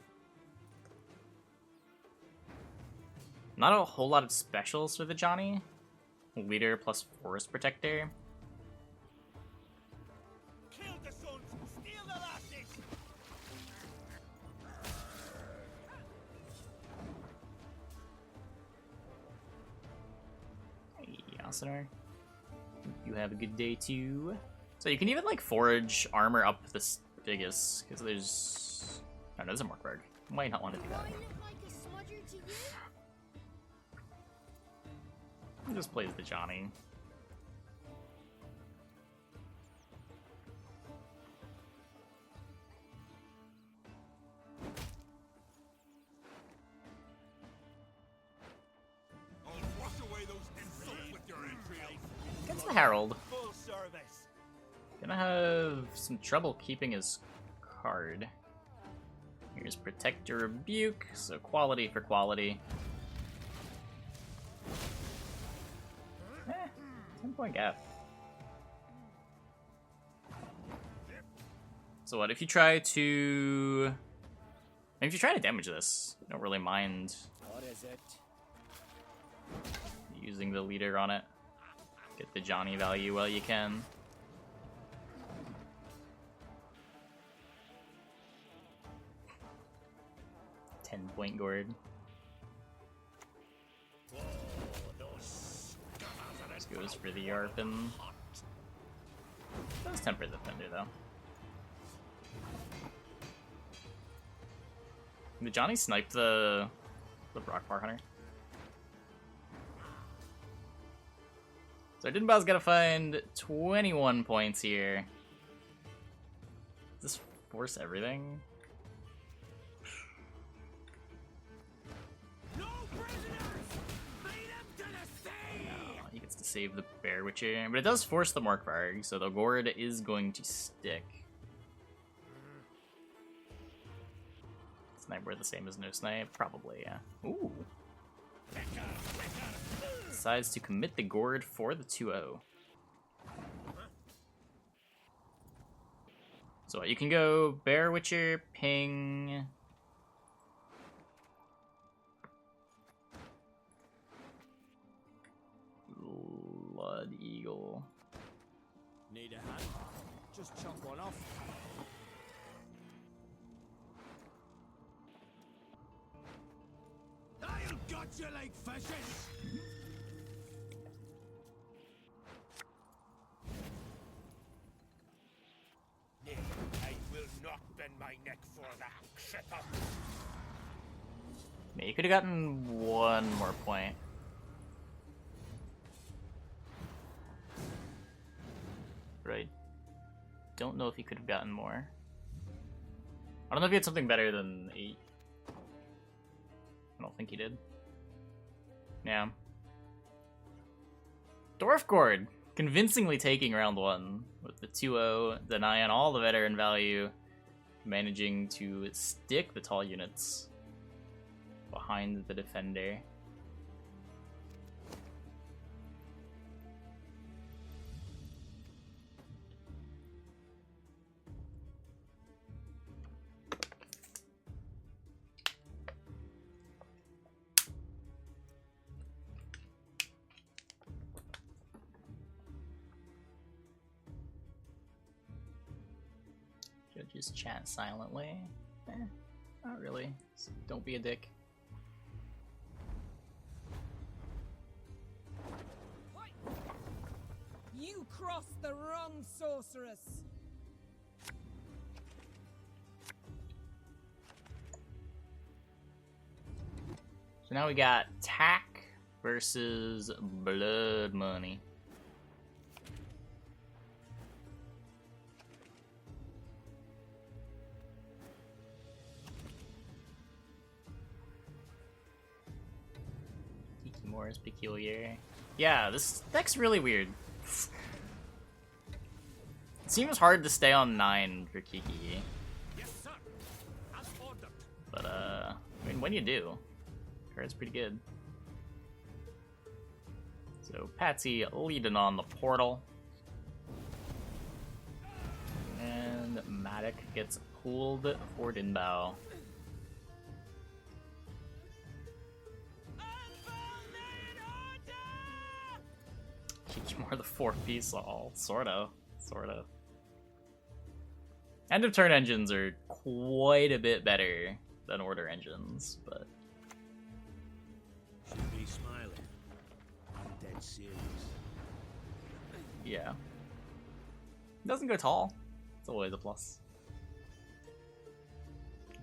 Not a whole lot of specials for the Johnny. Leader plus Forest Protector. Kill the sons, steal the lasses. Hey, Asanar. You have a good day, too. So you can even, like, forage armor up the biggest, because there's... Oh, no, there's a Morkvarg. Might not want to do that. He just plays the Johnny. I'll wash away those insults with your entrails. Gets the Herald. Full service. Gonna have some trouble keeping his card. Here's Protector Rebuke, so quality for quality. 10-point gap. So what, if you try to... I mean, if you try to damage this, I don't really mind What is it? using the leader on it. Get the Johnny value while you can. Point gourd. This goes for the Yarpin. Does temper the Thunder though. Did Johnny snipe the Brockbar Hunter? So Dinbau's gotta find 21 points here. Does this force everything? He gets to save the Bear Witcher, but it does force the Morkvarg, so the Gourd is going to stick. Snipe were the same as no snipe? Probably, yeah. Ooh. Decides to commit the Gourd for the 2-0. So what, you can go Bear Witcher, ping... Blood Eagle. Need a hand? Just chop one off. I'll gut you like fishes! Nay, I will not bend my neck for that. Shut up. Yeah, you could have gotten one more point. Right. Don't know if he could have gotten more. I don't know if he had something better than 8. I don't think he did. Yeah. Dwarfgord! Convincingly taking round 1 with the 2-0, denying all the veteran value, managing to stick the tall units behind the defender. Just chat silently. Not really. Don't be a dick. You crossed the wrong sorceress. So now we got Tack versus Blood Money. Kikimora's peculiar. Yeah, this deck's really weird. It seems hard to stay on 9 for Kiki. Yes, sir. As ordered. But, I mean, when you do, card's pretty good. So, Patsy leading on the portal. And Matic gets pulled for Dinbao. Kikimora the 4-piece all. Sorta. End of turn engines are quite a bit better than order engines, but Should be smiling. I'm dead serious. yeah. Doesn't go tall. It's always a plus.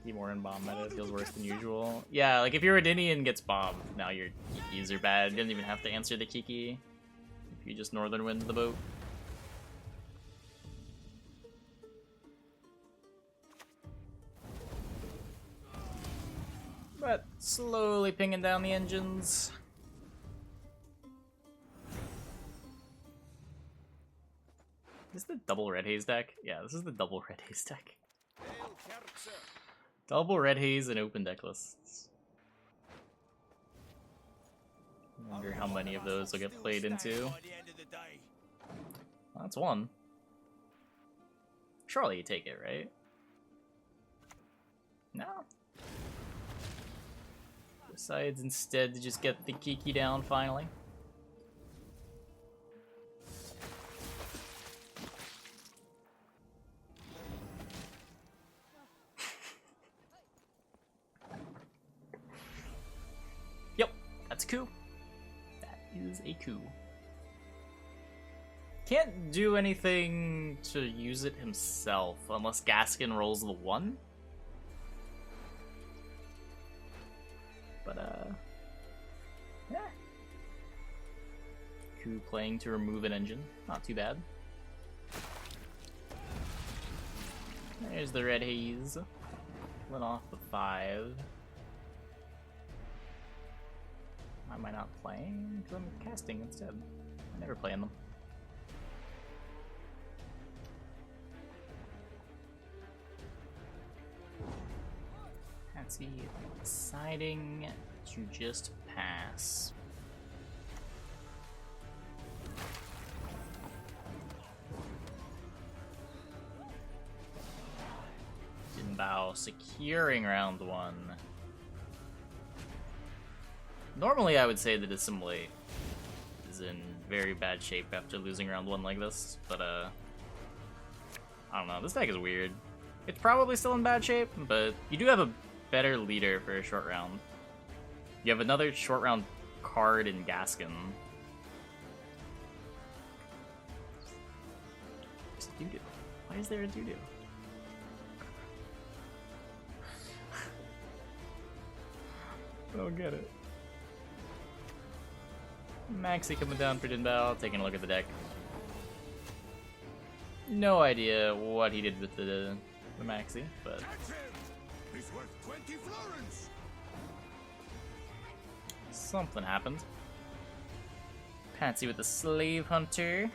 Kikimora and bomb meta feels worse than usual. Yeah, like if your Redinian gets bombed, now your Kikis are bad. You didn't even have to answer the Kiki. If you just Northern Wind the boat. But slowly pinging down the engines. Is this the double red haze deck? Yeah, this is the double red haze deck. Double red haze and open deck lists. I wonder how many of those will get played into. Well, that's one. Surely you take it, right? No. Decides instead to just get the Kiki down finally. Yep, that's a coup. That is a coup. Can't do anything to use it himself unless Gaskin rolls the 1. But, yeah. Coup playing to remove an engine. Not too bad. There's the red haze. Let off the 5. Why am I not playing? Because I'm casting instead. I never play in them. Patsy deciding to just pass. Dinbao securing round 1. Normally I would say that Assimilate is in very bad shape after losing round 1 like this, but I don't know, this deck is weird. It's probably still in bad shape, but you do have a better leader for a short round. You have another short round card in Gaskin. There's a doo-doo. Why is there a doo-doo? I don't get it. Maxi coming down for Dinbao, taking a look at the deck. No idea what he did with the Maxi, but He's worth 20 florins. something happened. Patsy with the Slave Hunter,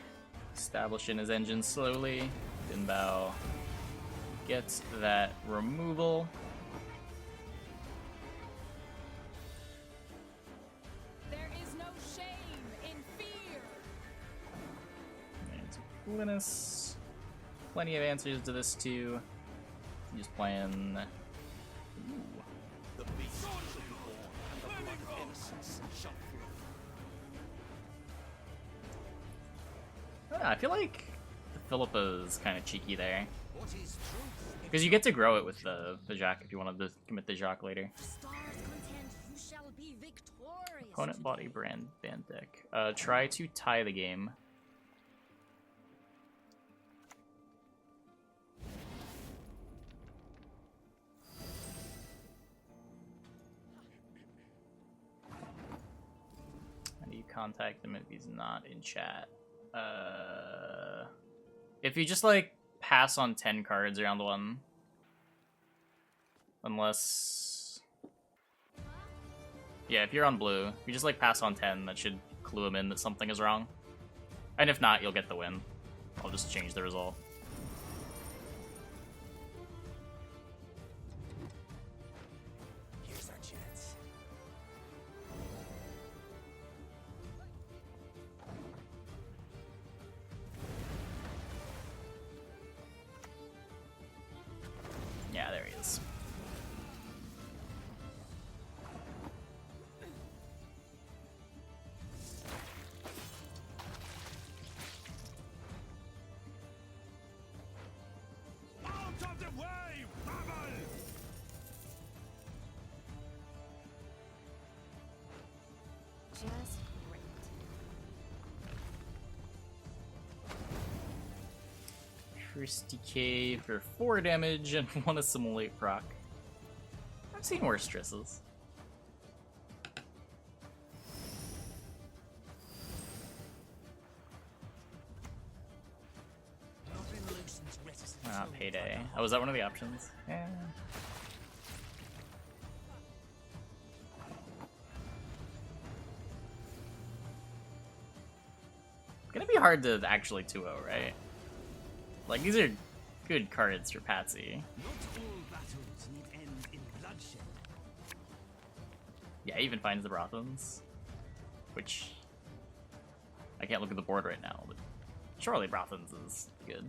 establishing his engine slowly. Dinbao gets that removal. There is no shame in fear. There's Linus. Plenty of answers to this too. Just playing. Ooh. The beast shall be born, and the blood of innocence shall flow. I feel like Philippa is kind of cheeky there. What is truth? Because you get to grow it with the Jacques if you wanted to commit the Jacques later. Stars content, you shall be victorious. Opponent body brand band deck. Try to tie the game. contact him if he's not in chat. If you just like pass on 10 cards around one, unless, yeah, if you're on blue, you just like pass on 10. That should clue him in that something is wrong. And if not, you'll get the win. I'll just change the result. Here's our chance. Yeah, there he is. Out of the way, rabble! Just great. First decay for 4 damage and 1 assimilate proc. I've seen worse stresses. Nothing loosens reticence. Ah, payday. Oh, was that one of the options? Yeah. Gonna be hard to actually 2-0, right? Like, these are good cards for Patsy. Not all battles need end in bloodshed. Yeah, he even finds the Brothans. Which, I can't look at the board right now, but surely Brothans is good.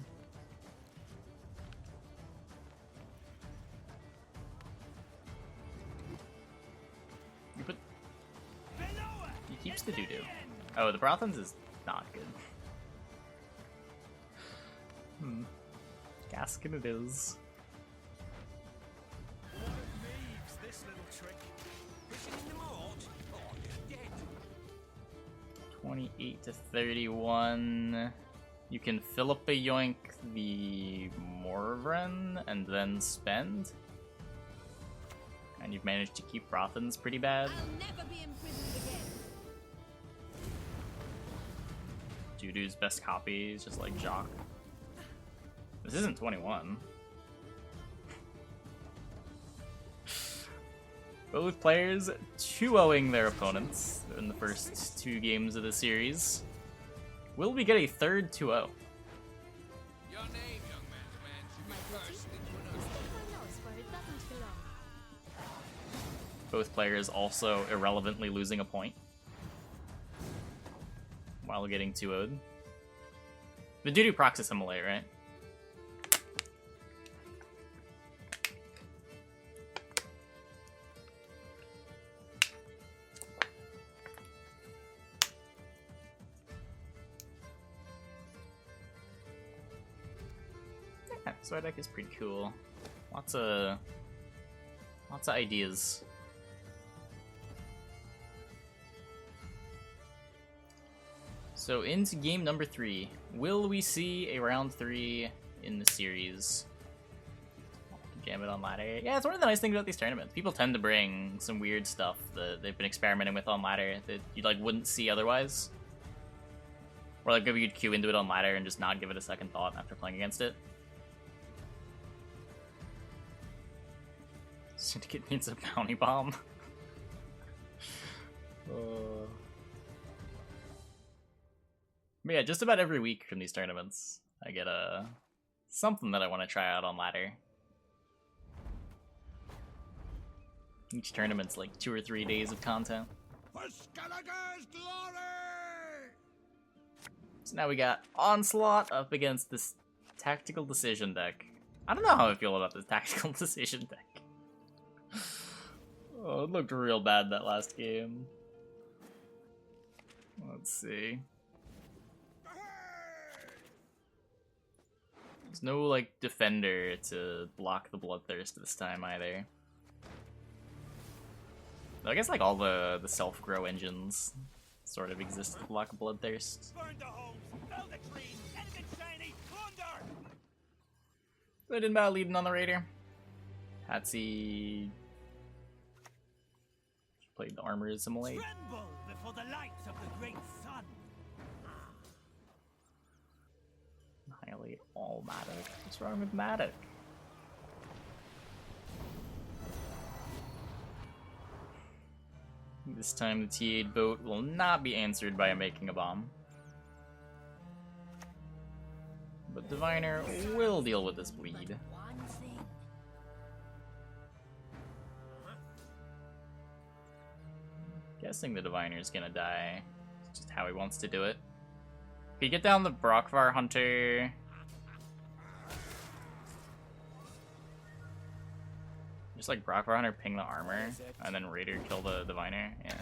You put... He keeps the doo-doo. Oh, the Brothans is not good. Gaskin it is. Leaves this little trick. Pushing in the mort. Oh, you're dead. 28 to 31. You can Philippa yoink the Morvren and then spend. And you've managed to keep Brothans pretty bad. I'll never be imprisoned again. Dudu's best copy is just like Jock. This isn't 21. Both players 2-0ing their opponents in the first 2 games of the series. Will we get a third 2-0? Your name, young man, should be first into an oath. Who knows where it doesn't belong? Both players also irrelevantly losing a point while getting 2-0'd. The Dudu procs assimilate, right? Yeah, this deck is pretty cool. Lots of ideas. So into game number 3. Will we see a round 3 in the series? Jam it on ladder. Yeah, it's one of the nice things about these tournaments. People tend to bring some weird stuff that they've been experimenting with on ladder that you like wouldn't see otherwise. Or like maybe you'd queue into it on ladder and just not give it a second thought after playing against it. Syndicate needs a bounty bomb. But yeah, just about every week from these tournaments, I get something that I want to try out on ladder. Each tournament's like 2 or 3 days of content. For Skellige's glory! So now we got Onslaught up against this Tactical Decision deck. I don't know how I feel about this Tactical Decision deck. Oh, it looked real bad that last game. Let's see. There's no, like, defender to block the Bloodthirst this time, either. I guess, like, all the self-grow engines sort of exist to block Bloodthirst. Burn the homes, fell the trees, anything shiny, plunder! They didn't bad leading on the Raider. Patsy played the Armor Assimilate. Tremble for the light of the great sun. Annihilate all Matic. What's wrong with Matic? This time the T8 boat will not be answered by making a bomb. But Diviner will deal with this bleed. One thing. Guessing the Diviner's gonna die. It's just how he wants to do it. If you get down the Brockvar Hunter... Just like Brockvar Hunter ping the armor, and then Raider kill the Diviner, yeah.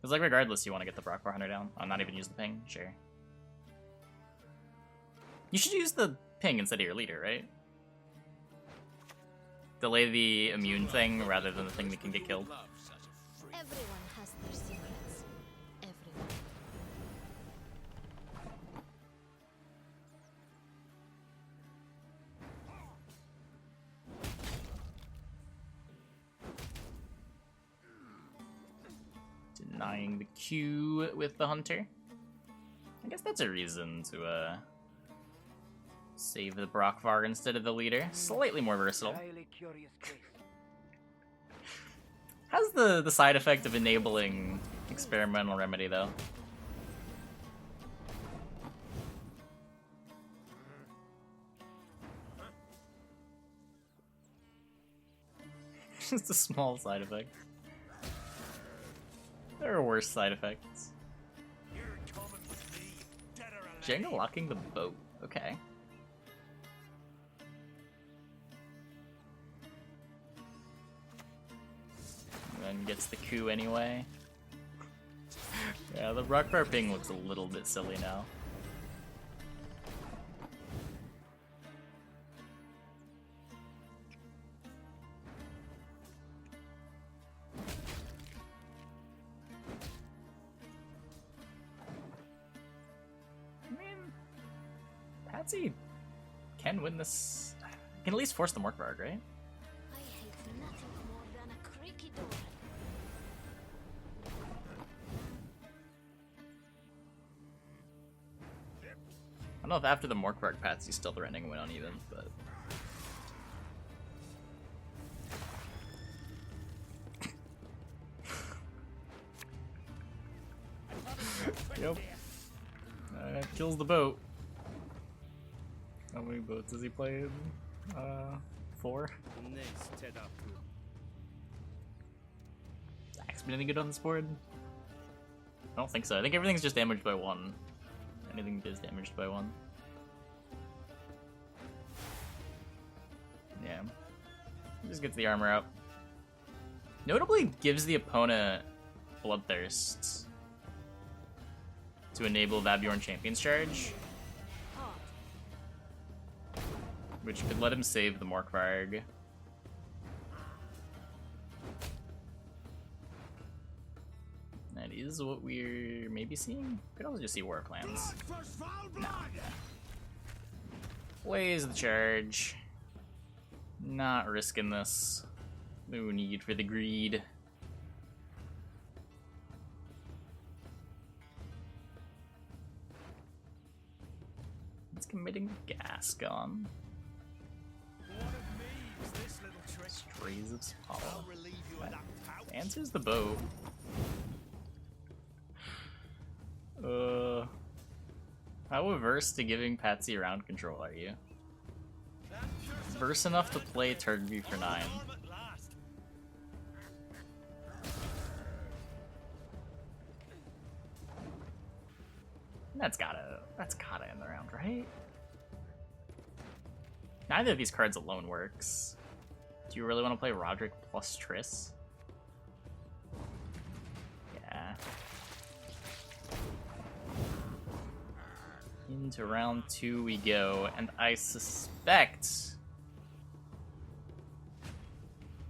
It's like regardless you want to get the Brockvar Hunter down. I'll not even use the ping, sure. You should use the ping instead of your leader, right? Delay the immune thing rather than the thing that can get killed. Love such a freak. Everyone has their secrets. Everyone. Denying the Q with the Hunter. I guess that's a reason to save the Brockvar instead of the leader. Slightly more versatile. Has the side effect of enabling experimental remedy though. Just a small side effect. There are worse side effects. You're coming with me, dead or alive. Jenga locking the boat. Okay. And then gets the coup anyway. Yeah, the Brockvar ping looks a little bit silly now. Patsy can win this. Can at least force the Morkvarg, right? I hate nothing more than a creaky door. I don't know if after the Morkvarg Patsy's still threatening a win uneven, but yep. Kills the boat. How many boats has he played? 4? Is Axe been any good on this board? I don't think so. I think everything's just damaged by 1. Anything is damaged by 1. Yeah. Just gets the armor up. Notably gives the opponent Bloodthirst to enable Vabjorn Champion's Charge, which could let him save the Morkvarg. That is what we're maybe seeing. Could also just see War Plans. No. Plays the charge. Not risking this. No need for the greed. It's committing Gascon. Strays of Spall. Answers the boat. How averse to giving Patsy round control are you? Verse enough to play Turgby for 9. That's gotta end the round, right? Neither of these cards alone works. Do you really want to play Roderick plus Triss? Yeah. Into round 2 we go, and I suspect...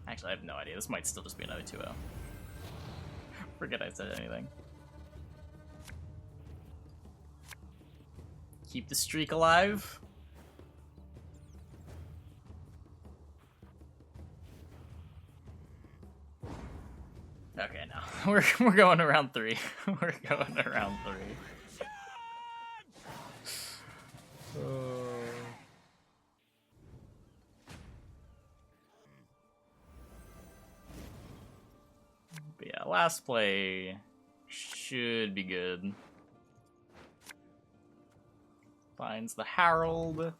Actually, I have no idea. This might still just be another 2-0. Forget I said anything. Keep the streak alive. Okay, no. We're going around 3. We're going around 3. But yeah, last play should be good. Finds the Harold.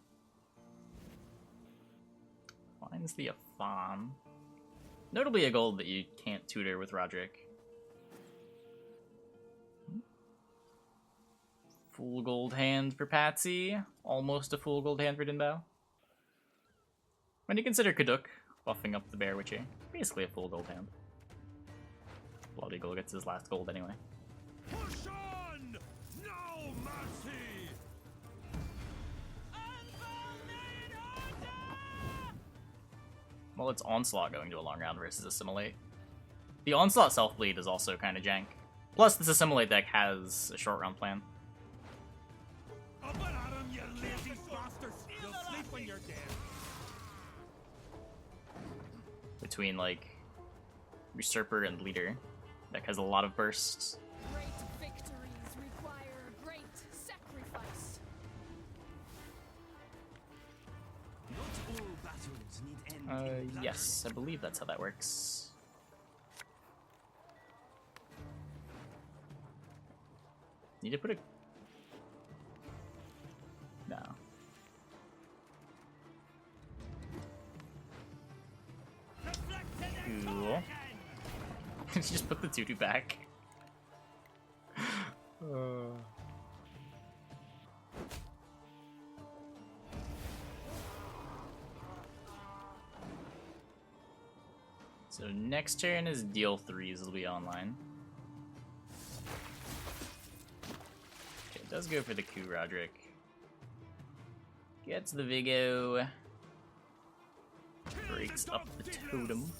Finds the Afan. Notably a gold that you can't tutor with Roderick. Full gold hand for Patsy. Almost a full gold hand for Dinbao. When you consider Kaduk buffing up the Bear Witcher, basically a full gold hand. Blood Eagle gets his last gold anyway. Push on! No mercy! Well, it's Onslaught going to a long round versus Assimilate. The Onslaught self-bleed is also kind of jank. Plus, this Assimilate deck has a short round plan. Up and at 'em, you lazy bastards! You'll sleep when you're dead. Between, like, Usurper and Leader. Deck has a lot of bursts. Great victories require great sacrifice. Not all battles need end. Yes, I believe that's how that works. Need to put a... No. Cool. Just put the 2-2 back. So next turn is deal 3s will be online. Okay, it does go for the coup, Roderick. Gets the Vigo. Breaks up the totem.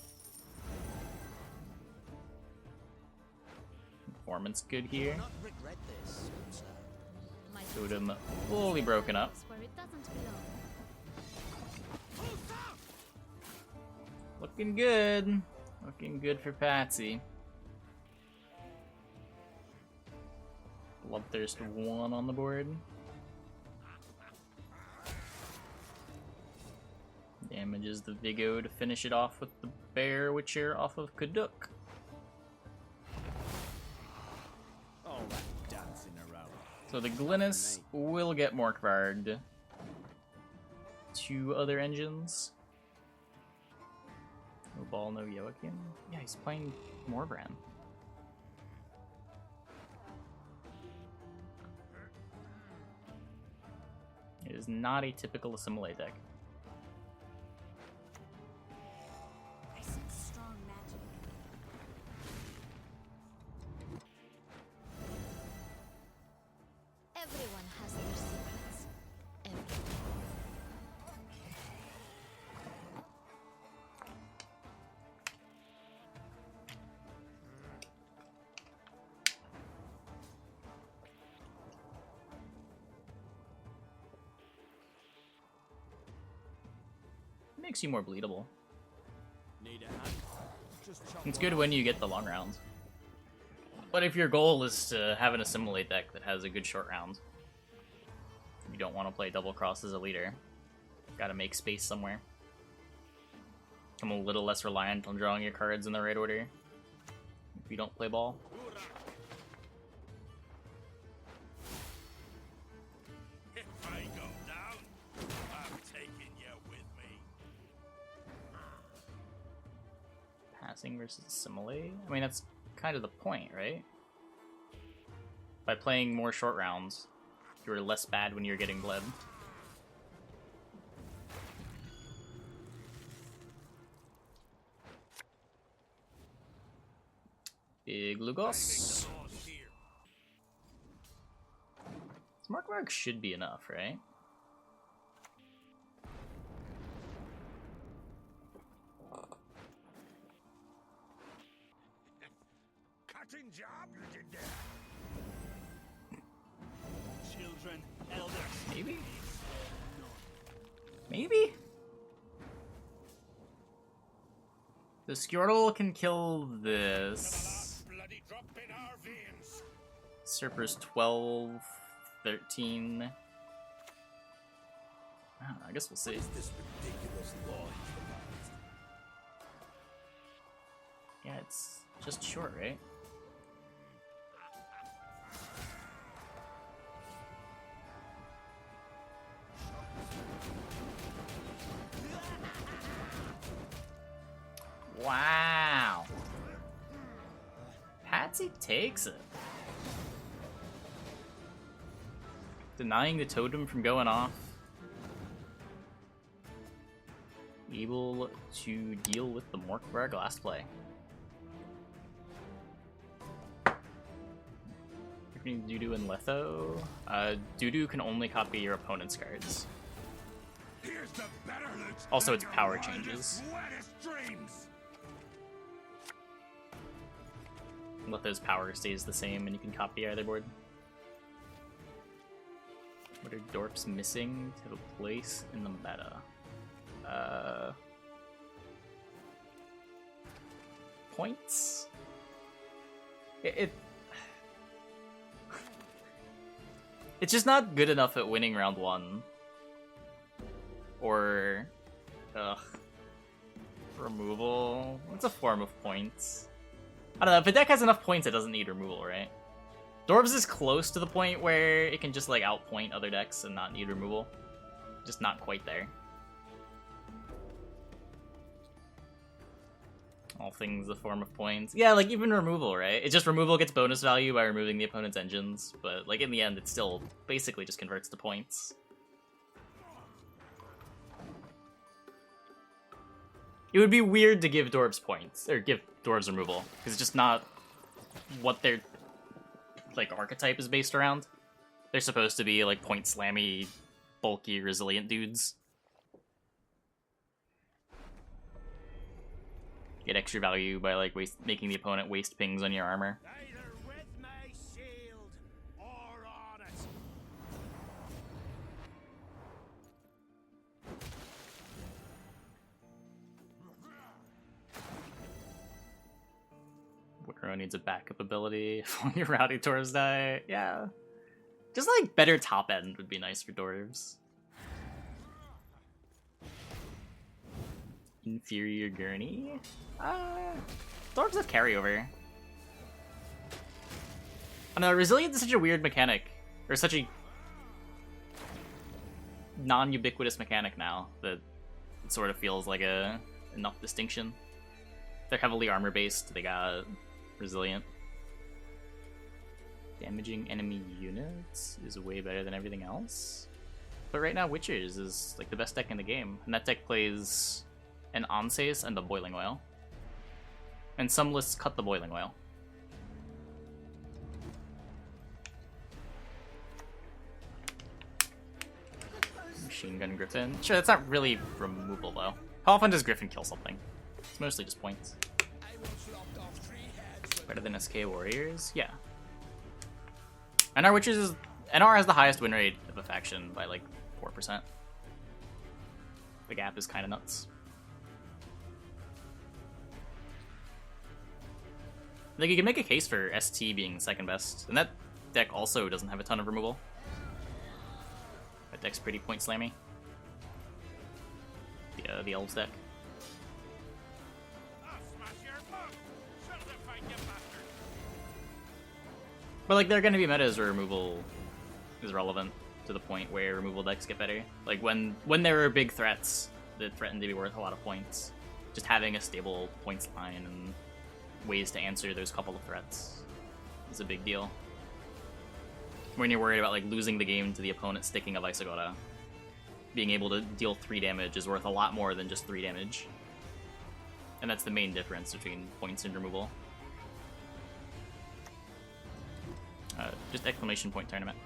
Performance good here. Not regret this, sir. My Totem fully broken up. where it doesn't belong. Looking good. Looking good for Patsy. Bloodthirst 1 on the board. Damages the Vigo to finish it off with the Bear Witcher off of Kaduk. All that dancing around. So the Glynis will get Morkvard. 2 other engines. No Ball, no Joachim. Yeah, he's playing Morbran. It is not a typical Assimilate deck. I sense strong magic. Everyone has their secrets. Everyone. Makes you more bleedable. Need a hand? Just chop It's one good when you get the long round. But if your goal is to have an Assimilate deck that has a good short round, you don't want to play double cross as a leader. Gotta make space somewhere. Become a little less reliant on drawing your cards in the right order if you don't play ball. If I go down, I'm taking you with me. Passing versus Assimilate? I mean, that's kind of the point, right? By playing more short rounds, you're less bad when you're getting bled. Big Lugos. Laws here. Markmark should be enough, right? Cutting job you did there. Children, elders. Maybe? Maybe? The Skjortl can kill this. Bloody drop in our veins. Surfer's 12, 13. I guess we'll see. This ridiculous law you've devised. Yeah, it's just short, right? Wow. Patsy takes it. Denying the totem from going off. Able to deal with the Morkvar glass play. Dudu and Letho. Dudu can only copy your opponent's cards. Here's the better loot. Also, its power changes. Wettest dreams. Letho's power stays the same, and you can copy either board. What are Dorps missing to have a place in the meta? Points? It's just not good enough at winning round 1. Or... removal? It's a form of points. I don't know, if a deck has enough points, it doesn't need removal, right? Dorbs is close to the point where it can just, like, outpoint other decks and not need removal. Just not quite there. All things a form of points. Yeah, like, even removal, right? It's just removal gets bonus value by removing the opponent's engines, but, like, in the end, it still basically just converts to points. It would be weird to give Dorbs points, or give Dorbs removal, because it's just not what their, like, archetype is based around. They're supposed to be, like, point slammy, bulky, resilient dudes. Get extra value by, like, making the opponent waste pings on your armor. Either with my shield or on it. Wicaro needs a backup ability when your Rowdy Tours die. Yeah. Just, like, better top end would be nice for Dwarves. Inferior Gurney? Dwarves have carryover. I know, Resilience is such a weird mechanic. Or such a non-ubiquitous mechanic now that it sort of feels like enough distinction. They're heavily armor-based, they got Resilient. Damaging enemy units is way better than everything else. But right now, Witchers is, like, the best deck in the game. And that deck plays an Anses and a Boiling Oil. And some lists cut the Boiling Oil. Machine Gun Griffin. Sure, that's not really removal, though. How often does Griffin kill something? It's mostly just points. Better than SK Warriors? Yeah. And our Witchers is... NR has the highest win rate of a faction by, like, 4%. The gap is kind of nuts. Like, you can make a case for ST being second best, and that deck also doesn't have a ton of removal. That deck's pretty point slammy. The Elves deck. I'll smash your mug. Shut the fight, you bastard. But, like, there are gonna be metas where removal is relevant to the point where removal decks get better. Like, when there are big threats that threaten to be worth a lot of points, just having a stable points line and ways to answer those couple of threats is a big deal. When you're worried about, like, losing the game to the opponent sticking a Visagora, being able to deal 3 damage is worth a lot more than just 3 damage. And that's the main difference between points and removal. Just exclamation point tournament.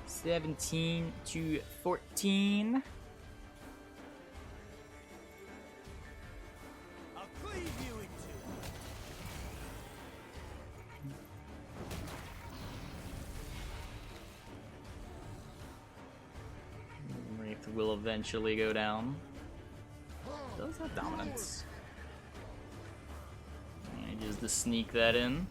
$17 to $14. I'll cleave you in two. will eventually go down. Does have dominance. Manages to sneak that in.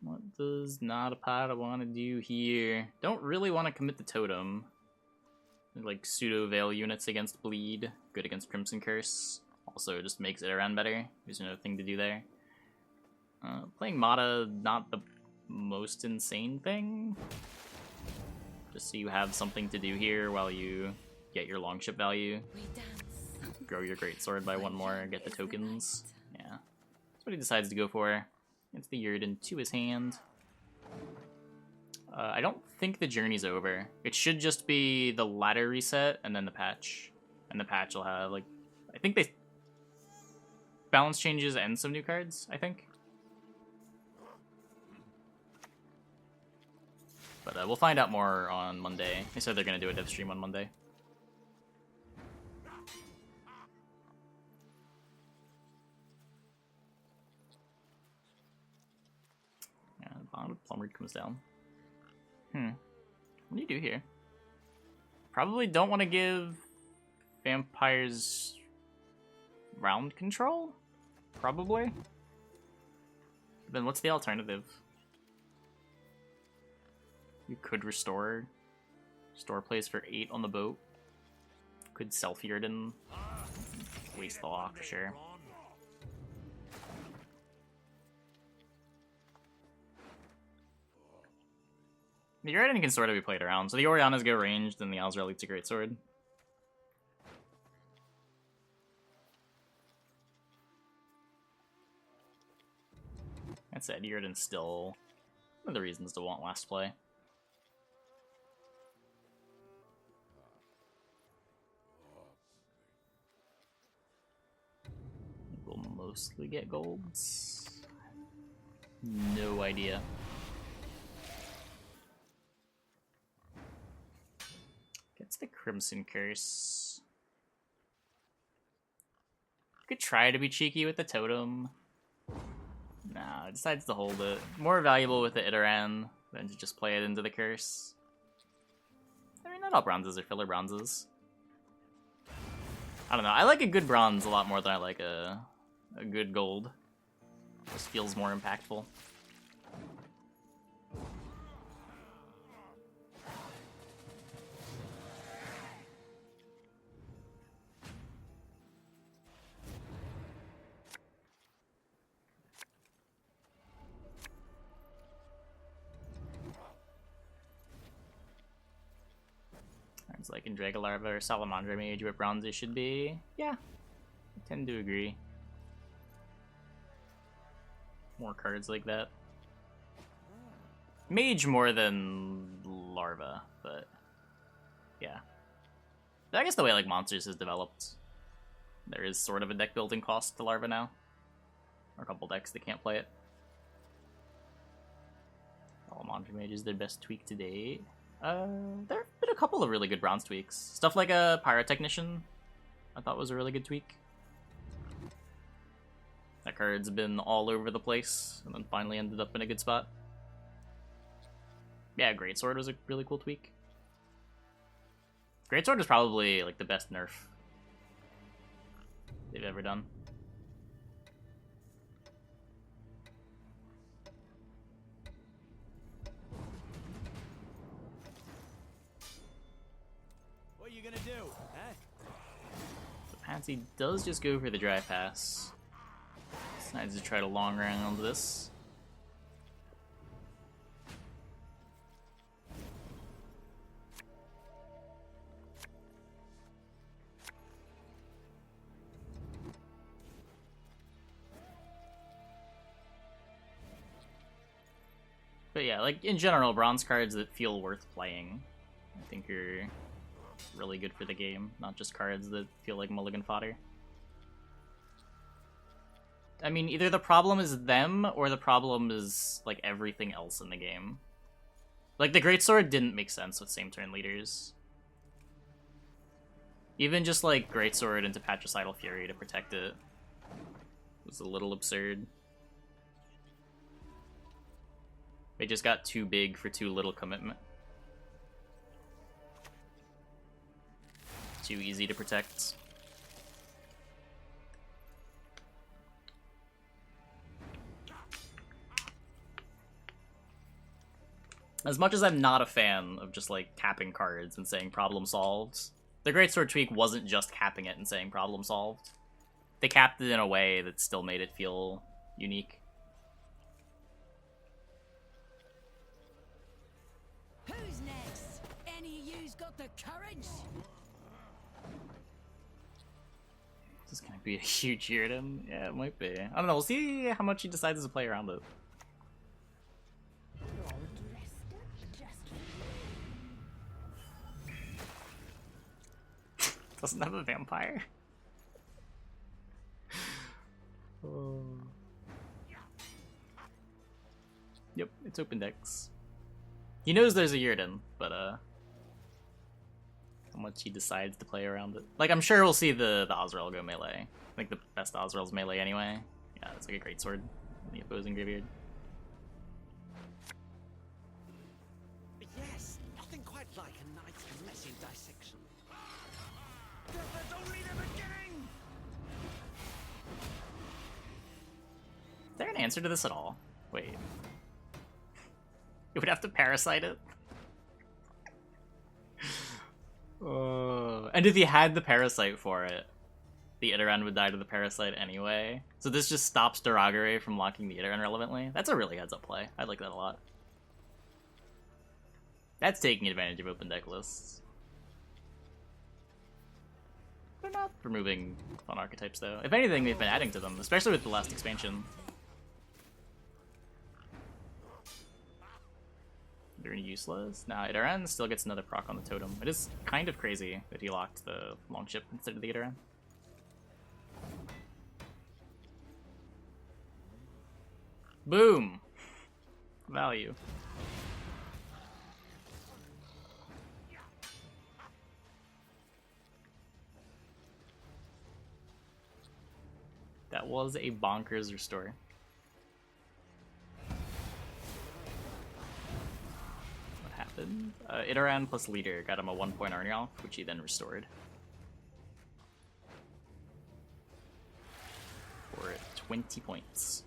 What does Notapata want to do here? Don't really want to commit the totem. Like pseudo veil units against bleed, good against Crimson Curse. Also just makes Idarran better. There's another thing to do there. Playing Mata, not the most insane thing. Just so you have something to do here while you get your longship value. We dance. Grow your greatsword by one more and get the tokens. Yeah. That's what he decides to go for. Gets the Yrden to his hand. I don't think the journey's over. It should just be the ladder reset and then the patch. And the patch will have, like, I think they... balance changes and some new cards, I think. But we'll find out more on Monday. They said they're going to do a dev stream on Monday. Yeah, the bottom Plumbered comes down. What do you do here? Probably don't want to give vampires round control? Probably. But then what's the alternative? You could restore place for 8 on the boat. Could self Yrden. Waste the lock for sure. The Yrden can sort of be played around, so the Orianas go ranged and the Azrael eats a greatsword. That said, Yrden's still one of the reasons to want last play. We'll mostly get golds. No idea. Gets the Crimson Curse. Could try to be cheeky with the totem. Nah, decides to hold it. More valuable with the Idarran than to just play it into the curse. I mean, not all bronzes are filler bronzes. I don't know. I like a good bronze a lot more than I like a good gold. Just feels more impactful. It's like in Dragolarva or Salamandra Mage where bronzes should be. Yeah, I tend to agree. More cards like that. Mage more than Larva, but yeah. I guess the way like Monsters has developed, there is sort of a deck building cost to Larva now. Or a couple decks that can't play it. Salamandra Mage is their best tweak to date. There have been a couple of really good bronze tweaks. Stuff like a Pyrotechnician, I thought was a really good tweak. That card's been all over the place, and then finally ended up in a good spot. Yeah, Greatsword was a really cool tweak. Greatsword is probably like the best nerf they've ever done. What are you gonna do, huh? So Patsy does just go for the dry pass. Decides to try to long round this. But yeah, like in general, bronze cards that feel worth playing, I think are really good for the game, not just cards that feel like mulligan fodder. I mean, either the problem is them, or the problem is, like, everything else in the game. Like, the Greatsword didn't make sense with same-turn leaders. Even just, like, Greatsword into Patricidal Fury to protect it was a little absurd. They just got too big for too little commitment. Too easy to protect. As much as I'm not a fan of just, like, capping cards and saying problem solved, the Greatsword tweak wasn't just capping it and saying problem solved. They capped it in a way that still made it feel unique. Who's next? Any of you's got the courage? This is gonna be a huge Irritatum. Yeah, it might be. I don't know, we'll see how much he decides to play around it. Doesn't have a vampire. Oh. Yep, it's open decks. He knows there's a Yurden, but how much he decides to play around it. Like, I'm sure we'll see the Azrael go melee. I think the best Azrael's melee anyway. Yeah, it's like a great sword in the opposing graveyard. Yes, nothing quite like a nice messy dissection. That's only the beginning! Is there an answer to this at all? Wait. You would have to parasite it? And if he had the parasite for it, the Idarran would die to the parasite anyway. So this just stops Duragare from locking the Idarran relevantly. That's a really heads-up play. I like that a lot. That's taking advantage of open deck lists. They're not removing fun archetypes, though. If anything, they've been adding to them, especially with the last expansion. They're useless. Nah, Idarran still gets another proc on the totem. It is kind of crazy that he locked the Longship instead of the Idarran. Boom! Value. That was a bonkers restore. What happened? Idarran plus leader got him a 1-point Arnjolf, which he then restored. For 20 points.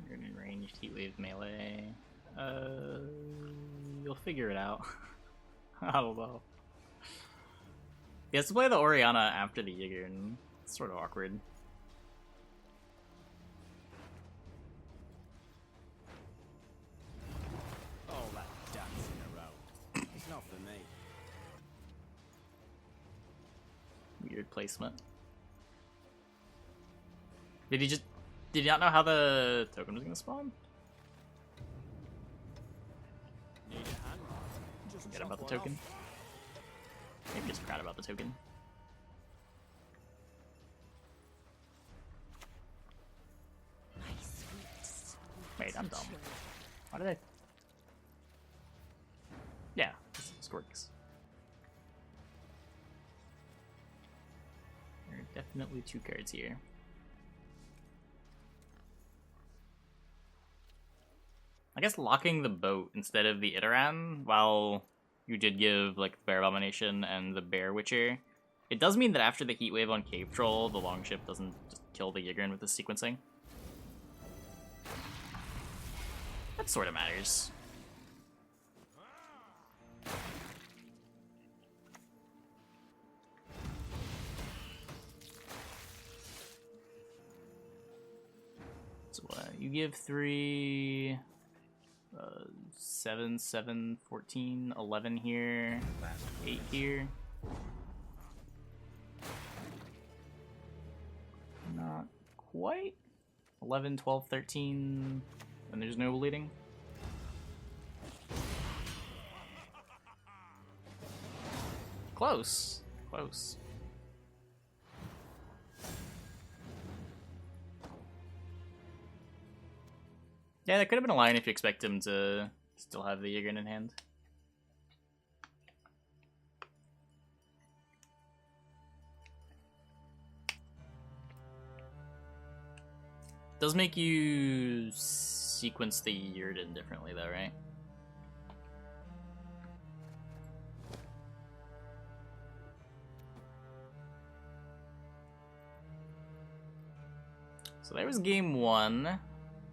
You're in ranged Heatwave melee. You'll figure it out. I don't know. He has to play the Orianna after the Yigern. It's sort of awkward. All that dance in a row. It's not for me. Weird placement. Did he not know how the token was gonna spawn? Need a hand? Just Forget chop about the one token. off. Maybe just proud about the token. Wait, I'm dumb. Why did I? Yeah, this works. There are definitely two cards here. I guess locking the boat instead of the Idarran, while you did give like the Bear Abomination and the Bear Witcher, it does mean that after the Heatwave on Cave Troll, the Longship doesn't just kill the Yigern with the sequencing. That sort of matters. So you give 3... 7, 7, 14, 11 here, 8 here. Not quite. 11, 12, 13, and there's no bleeding. Close. Close. Yeah, that could have been a line if you expect him to Still have the Idarran in hand. Does make you sequence the Idarran differently though, right? So there was game one.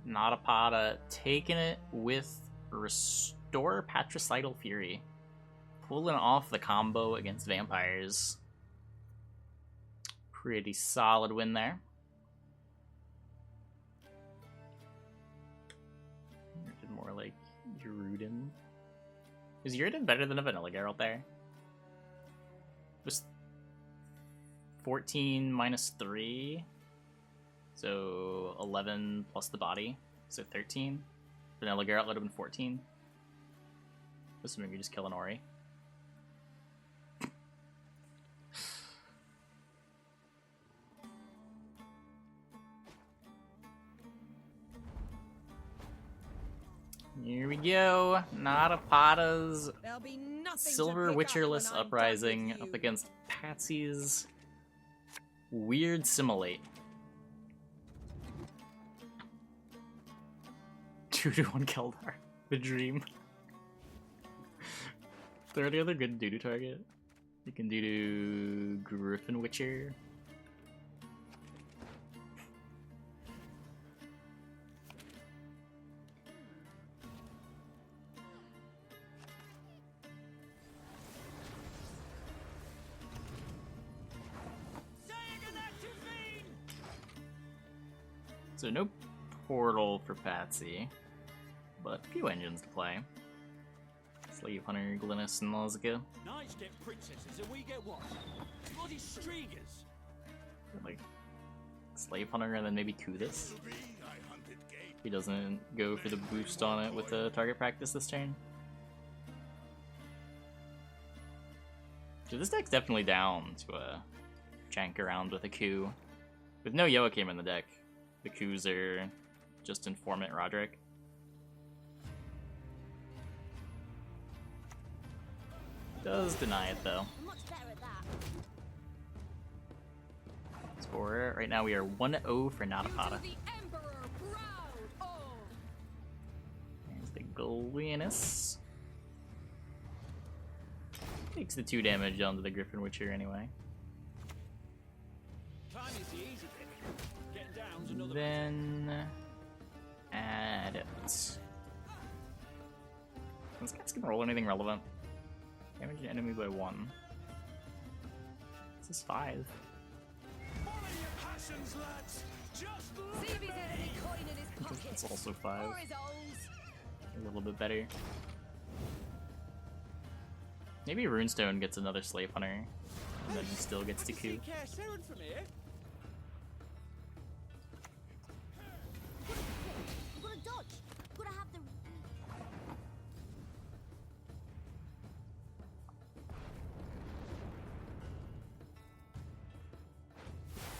Natapada taking it with Restore Patricidal Fury. Pulling off the combo against vampires. Pretty solid win there. More like Yruden. Is Yruden better than a vanilla Geralt there? Just 14 minus 3. So 11 plus the body. So 13. Vanilla Geralt would have been 14. Assuming you just kill an Ori. Here we go. Natapada's There'll be nothing Silver to pick up Witcherless when I'm Uprising done with up you. against Patsy's Weird Simulate. 2-1 Keldar. The dream. Is there any other good doo-doo target? You can do Griffin Witcher. So no portal for Patsy, but a few engines to play. Slave Hunter, Glynis, and Nausicaa. Knights get princesses and we get what? Bloody Striegers. Like Slave Hunter and then maybe Kudis. He doesn't go for the boost on it with the target practice this turn. So this deck's definitely down to jank around with a coup. With no Joachim in the deck, the coups are just Informant Roderick. Does deny it though. I'm much better at that. Score right now we are 1-0 for Natapada. The Emperor proud. Oh. There's the Glynis. Takes the 2 damage onto the Griffin Witcher anyway. Time is the easy bit. Getting down's another. Then add it. This guy's gonna roll anything relevant. Damage an enemy by 1. This is 5. Follow your passions, lads. Just look See if he's had any coin in his pocket. It's also 5. Or his O's. A little bit better. Maybe Runestone gets another Slave Hunter, and then he still gets to coup. Care Seren from here. I'm gonna dodge. I'm gonna have the.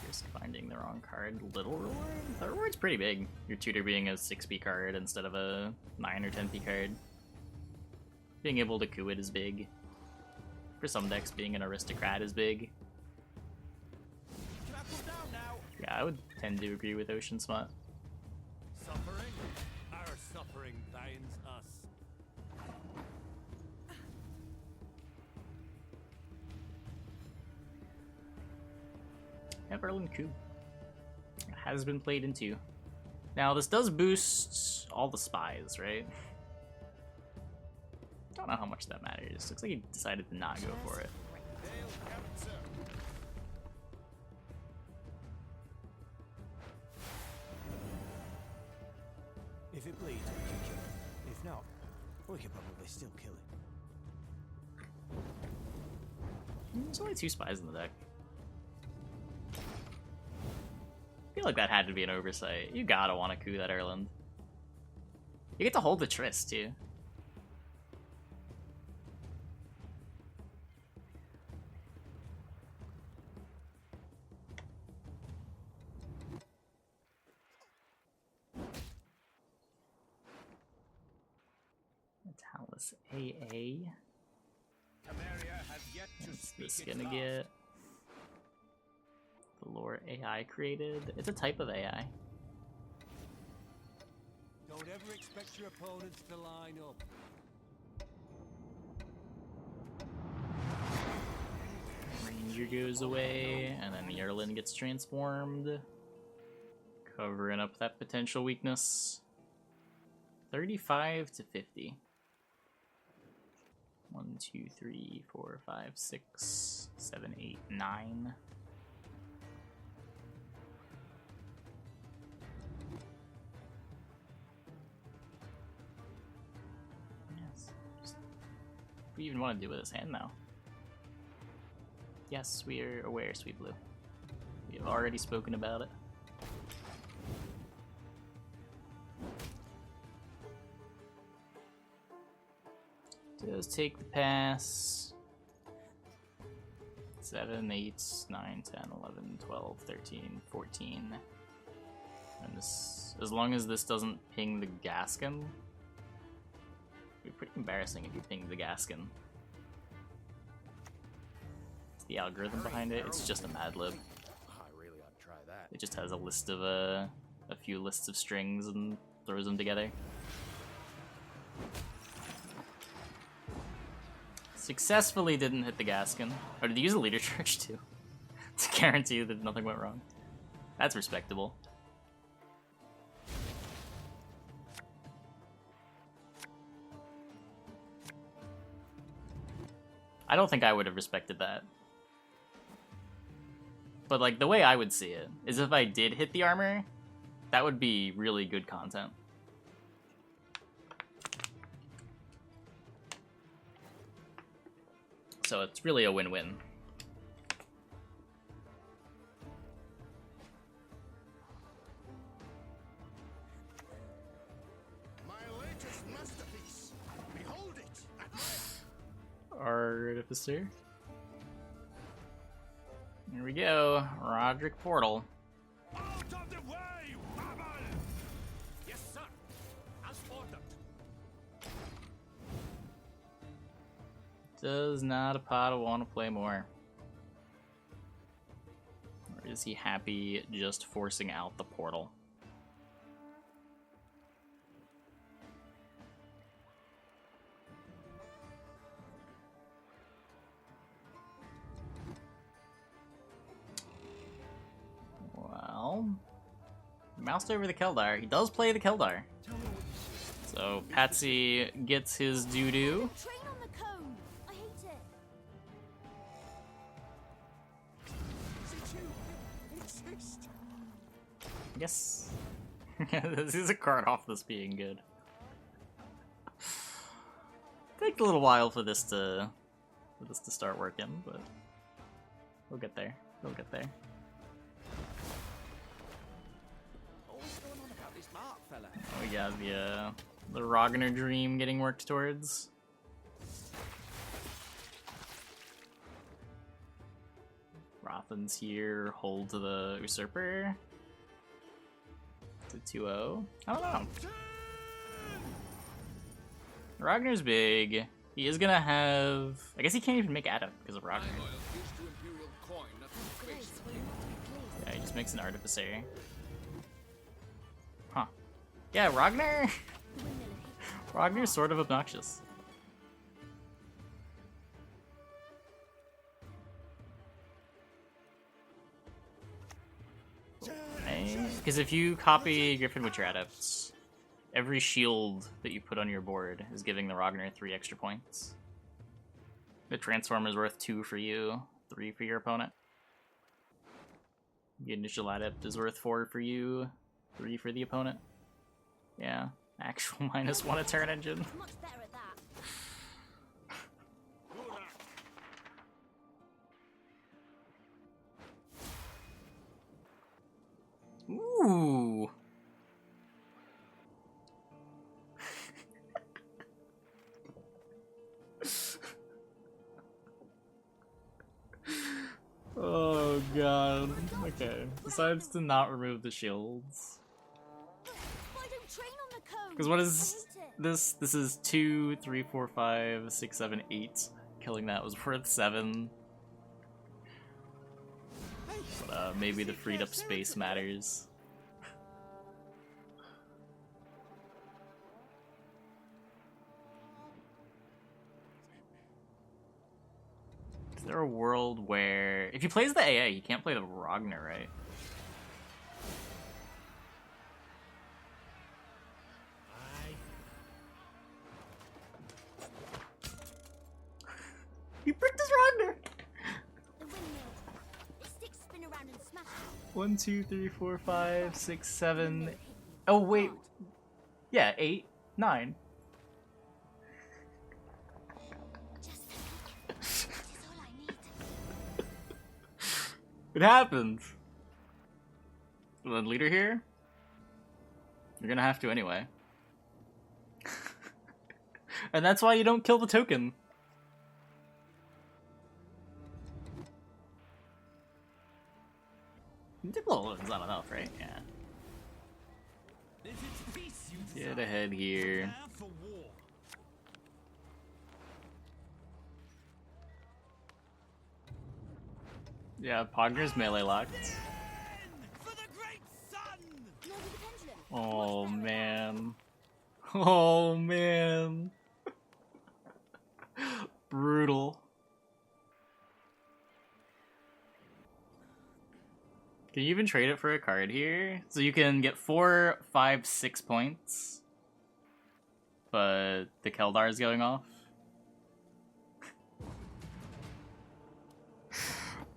Just finding the wrong card. Little reward? The reward's pretty big. Your tutor being a 6p card instead of a 9 or 10p card. Being able to coup it is big. For some decks, being an aristocrat is big. Can I put down now? Yeah, I would tend to agree with Ocean Smut. Suffering? Our suffering binds us. Everland Coup. Has been played into. Now, this does boost all the spies, right? Don't know how much that matters. Looks like he decided to not go for it. If it bleeds, we can kill it. If not, we can probably still kill it. There's only 2 spies in the deck. I feel like that had to be an oversight. You gotta want to coup that Erland. You get to hold the Tryst, too. plus AA. Temeria has yet to What's speak this its gonna last. get? The lore AI created. It's a type of AI. Don't ever expect your opponents to line up. Ranger goes away, and then Idarran gets transformed, covering up that potential weakness. 35 to 50. 1, 2, 3, 4, 5, 6, 7, 8, 9. Yes. What do you even want to do with his hand now? Yes, we are aware, Sweet Blue. We have already spoken about it. Does take the pass. 7, 8, 9, 10, 11, 12, 13, 14. And this, as long as this doesn't ping the Gaskin, it'd be pretty embarrassing if you pinged the Gaskin. The algorithm behind it, it's just a Mad Lib. I really ought to try that. It just has a list of a few lists of strings and throws them together. Successfully didn't hit the Gaskin. Or did he use a leader charge too? To guarantee that nothing went wrong. That's respectable. I don't think I would have respected that. But like, the way I would see it is if I did hit the armor, that would be really good content. So it's really a win-win. My latest masterpiece. Behold it. Artificer. Here we go. Roderick Portal. Out of the way, you rabble! Yes, sir. As ordered. Does not Apata want to play more? Or is he happy just forcing out the portal? Well, moused over the Keldar. He does play the Keldar. So Patsy gets his doo-doo. Train on the cone. I hate it. Yes. This is a card off this being good. Take a little while for this to start working, but we'll get there. We'll get there. What's going on about this Mark fella? We got the Ragnar dream getting worked towards. Rothan's here, hold to the Usurper. To 2-0. I don't know. Ragnar's big. He is gonna have... I guess he can't even make Adam because of Ragnar. My loyalty is to Imperial coin, not to the face of the Yeah, he just makes an Artificer. Huh. Yeah, Ragnar... Ragnar's sort of obnoxious. Because if you copy Griffin with your adepts, every shield that you put on your board is giving the Ragnar 3 extra points. The transform is worth 2 for you, 3 for your opponent. The initial adept is worth 4 for you, 3 for the opponent. Yeah, actual -1 a turn engine. Much better at that. Ooh. Oh god. Okay. Decides to not remove the shields. Why don't train on the cone? Because what I is... hate it. this is 2, 3, 4, 5, 6, 7, 8. Killing that was worth 7. But maybe the freed up space matters. Is there a world where if he plays the AA, he can't play the Ragnar, right? He bricked his Ragnar! The windmill. The sticks spin around and smash. 1, 2, 3, 4, 5, 6, 7. Oh wait, yeah, 8, 9. Just that's all I need. It happens. The leader here. You're gonna have to anyway, and that's why you don't kill the token. Well, it's not enough, right? Yeah. If it's peace you Get ahead here. prepare for war. Yeah, Pogner's melee locked. For the great sun! No, with the pendulum. Oh man. Oh man. Brutal. Can you even trade it for a card here? So you can get 4, 5, 6 points. But the Keldar is going off.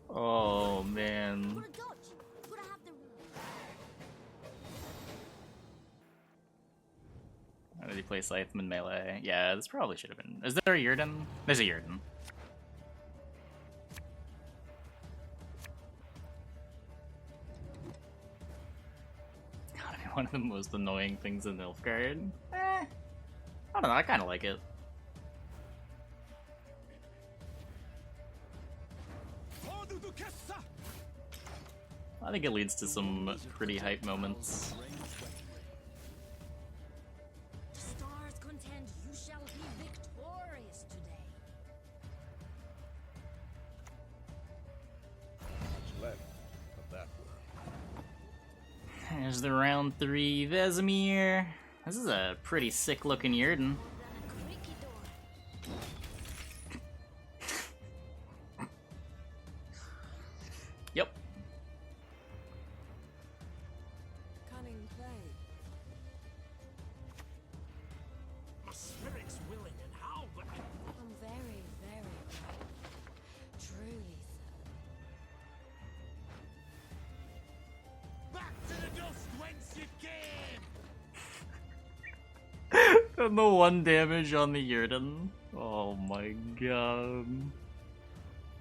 Oh man. Gotta dodge. Gotta have the. How did he play Scytheman melee? Yeah, this probably should have been. Is there a Yurden? There's a Yurden. Gotta be one of the most annoying things in Nilfgaard. I don't know, I kinda like it. I think it leads to some pretty hype moments. The stars contend you shall be victorious today. Much left of that world. There's the round 3 Vesemir. This is a pretty sick looking Yurden. Than a creaky door. Yep. Cunning play. My spirit's willing and how, but I'm very, very proud. Truly, back to the dust whence you came! And the 1 damage on the Yurden. Oh my god.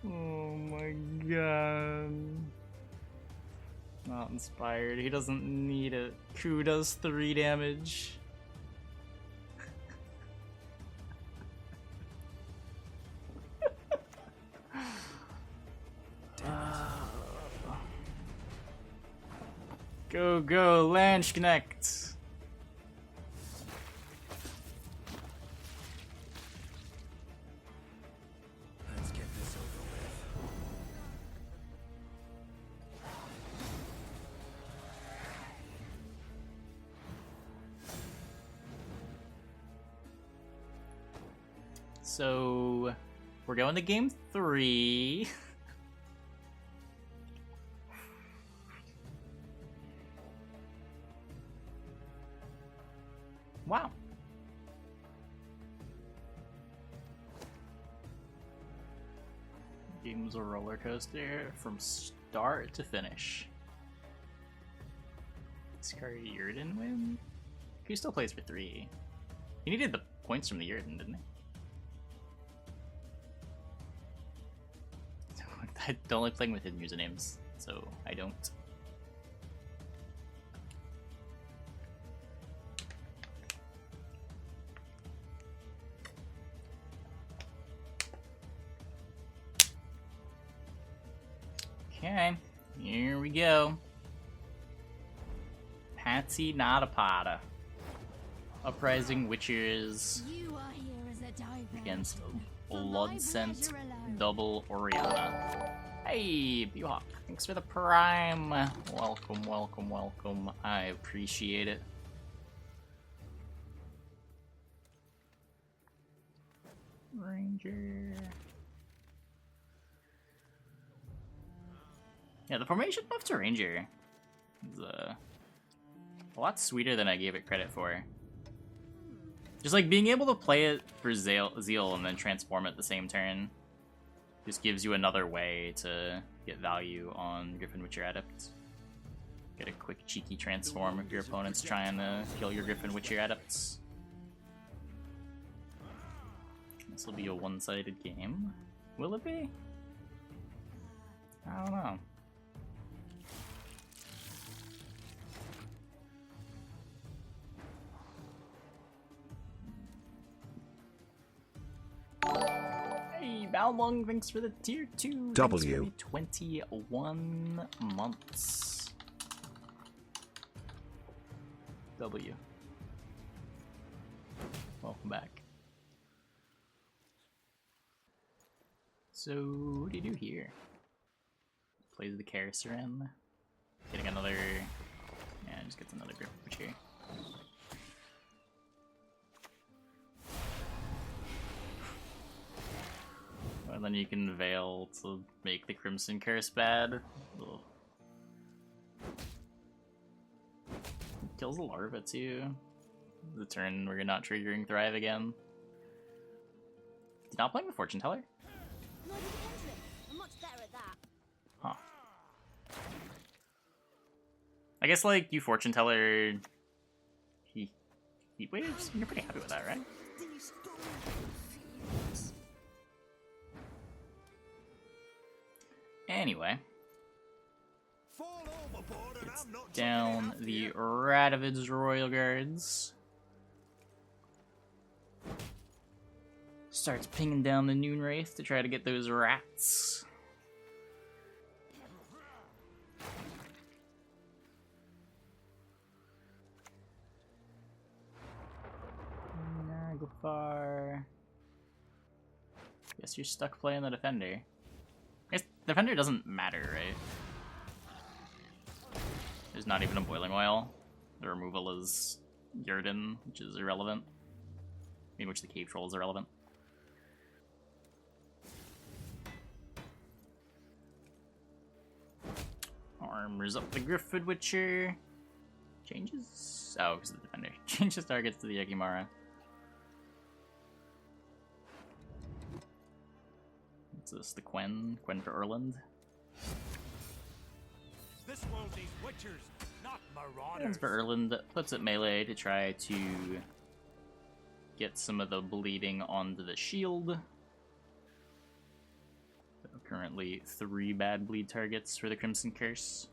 Oh my god. Not inspired. He doesn't need it. Ku does 3 damage. Go, go, Landsknecht. Let's get this over with. So, we're going to game 3. Wow. Game was a roller coaster from start to finish. Skari Yurden win? He still plays for 3. He needed the points from the Yurden, didn't he? I don't like playing with hidden usernames, so I don't. Okay, here we go. Patsy not a potta. Uprising Witches You are here as a diver. against For my Bloodscent pleasure alone. Double Oriana. Hey, Buhawk, thanks for the prime. Welcome, welcome, welcome. I appreciate it. Ranger. Yeah, the formation buff to Ranger is a lot sweeter than I gave it credit for. Just like being able to play it for Zeal and then transform it the same turn just gives you another way to get value on Griffin Witcher Adept. Get a quick cheeky transform if your opponent's trying to kill your Griffin Witcher Adepts. This will be a one-sided game. Will it be? I don't know. Hey, Balmung, thanks for the tier 2. Thanks for the 21 months. W. Welcome back. So, what do you do here? Plays the Carasaran. Getting another... Yeah, just gets another grip here. And then you can Veil to make the Crimson Curse bad. Ugh. Kills the larva too. The turn where you're not triggering Thrive again. You're not playing the Fortune Teller? No, you can trip. I'm much better at that. Huh. I guess like you Fortune Teller Heat Waves? You're pretty happy with that, right? Anyway. Fall overboard and I'm not Down the Radovid's Royal Guards. Starts pinging down the Noon Wraith to try to get those rats. Naglfar. Guess you're stuck playing the Defender. I guess Defender doesn't matter, right? There's not even a Boiling Oil. The removal is Yurden, which is irrelevant. In which the Cave Troll is irrelevant. Armors up the Griffin Witcher. Changes? Oh, because of the Defender. Changes targets to the Yagimara. What's this? The Quen? Quen for Erland? This world needs witchers, not marauders. Hands for Erland, puts it melee to try to get some of the bleeding onto the shield. So currently 3 bad bleed targets for the Crimson Curse.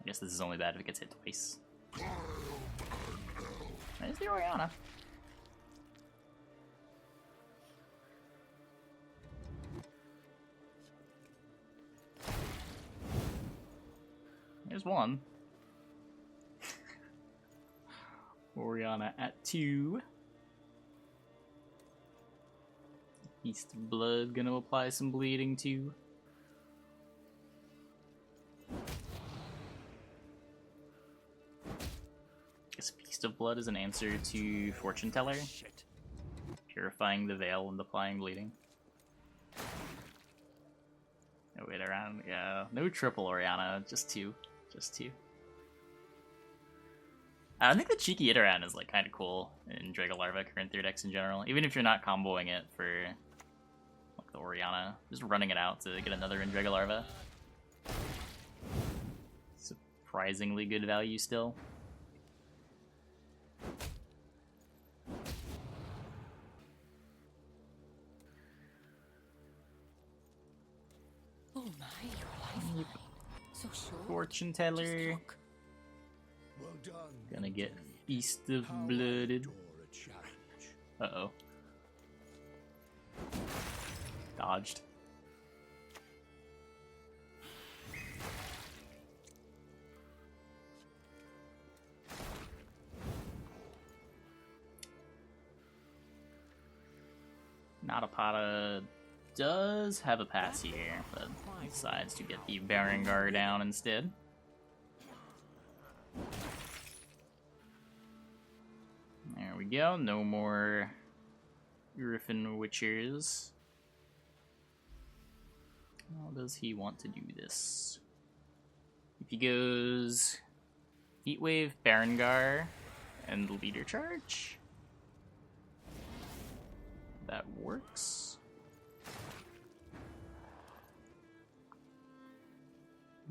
I guess this is only bad if it gets hit twice. There's the Oriana. There's one. Oriana at 2. Feast of Blood gonna apply some bleeding too. Guess Feast of Blood is an answer to Fortune Teller. Shit. Purifying the Veil and applying bleeding. No wait around, yeah. No triple Oriana, just 2. Just 2. I think the cheeky Idarran is like kind of cool in Dragolarva current 3 decks in general. Even if you're not comboing it for like the Oriana, just running it out to get another in Dragolarva. Surprisingly good value still. Oh my, you're alive. So short. Fortune Teller. Well done. Gonna get Feast of Blooded. Uh-oh. Dodged. Matapata does have a pass here, but he decides to get the Berengar down instead. There we go, no more Griffin Witchers. How does he want to do this? If he goes Heatwave, Berengar, and Leader Charge, that works.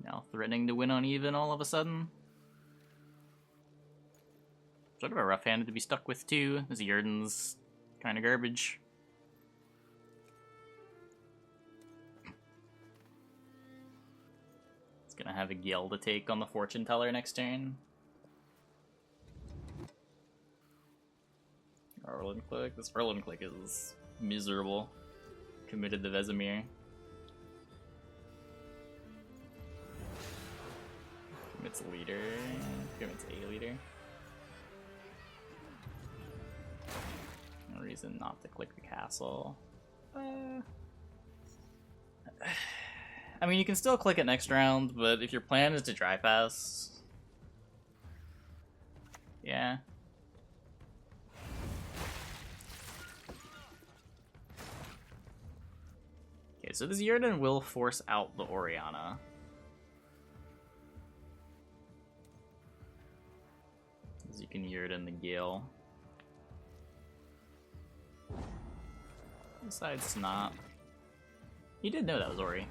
Now threatening to win on even all of a sudden. Sort of a rough hand to be stuck with too. This Yurden's kind of garbage. It's gonna have a Gale to take on the Fortune Teller next turn. Arlen Click. This Arlen Click is miserable. Committed the Vesemir. Commits leader. Commits a leader. No reason not to click the castle. I mean, you can still click it next round, but if your plan is to dry pass, yeah. Okay, so this Yurden will force out the Oriana. As you can Yurden the Gale. Besides not. He did know that was Ori.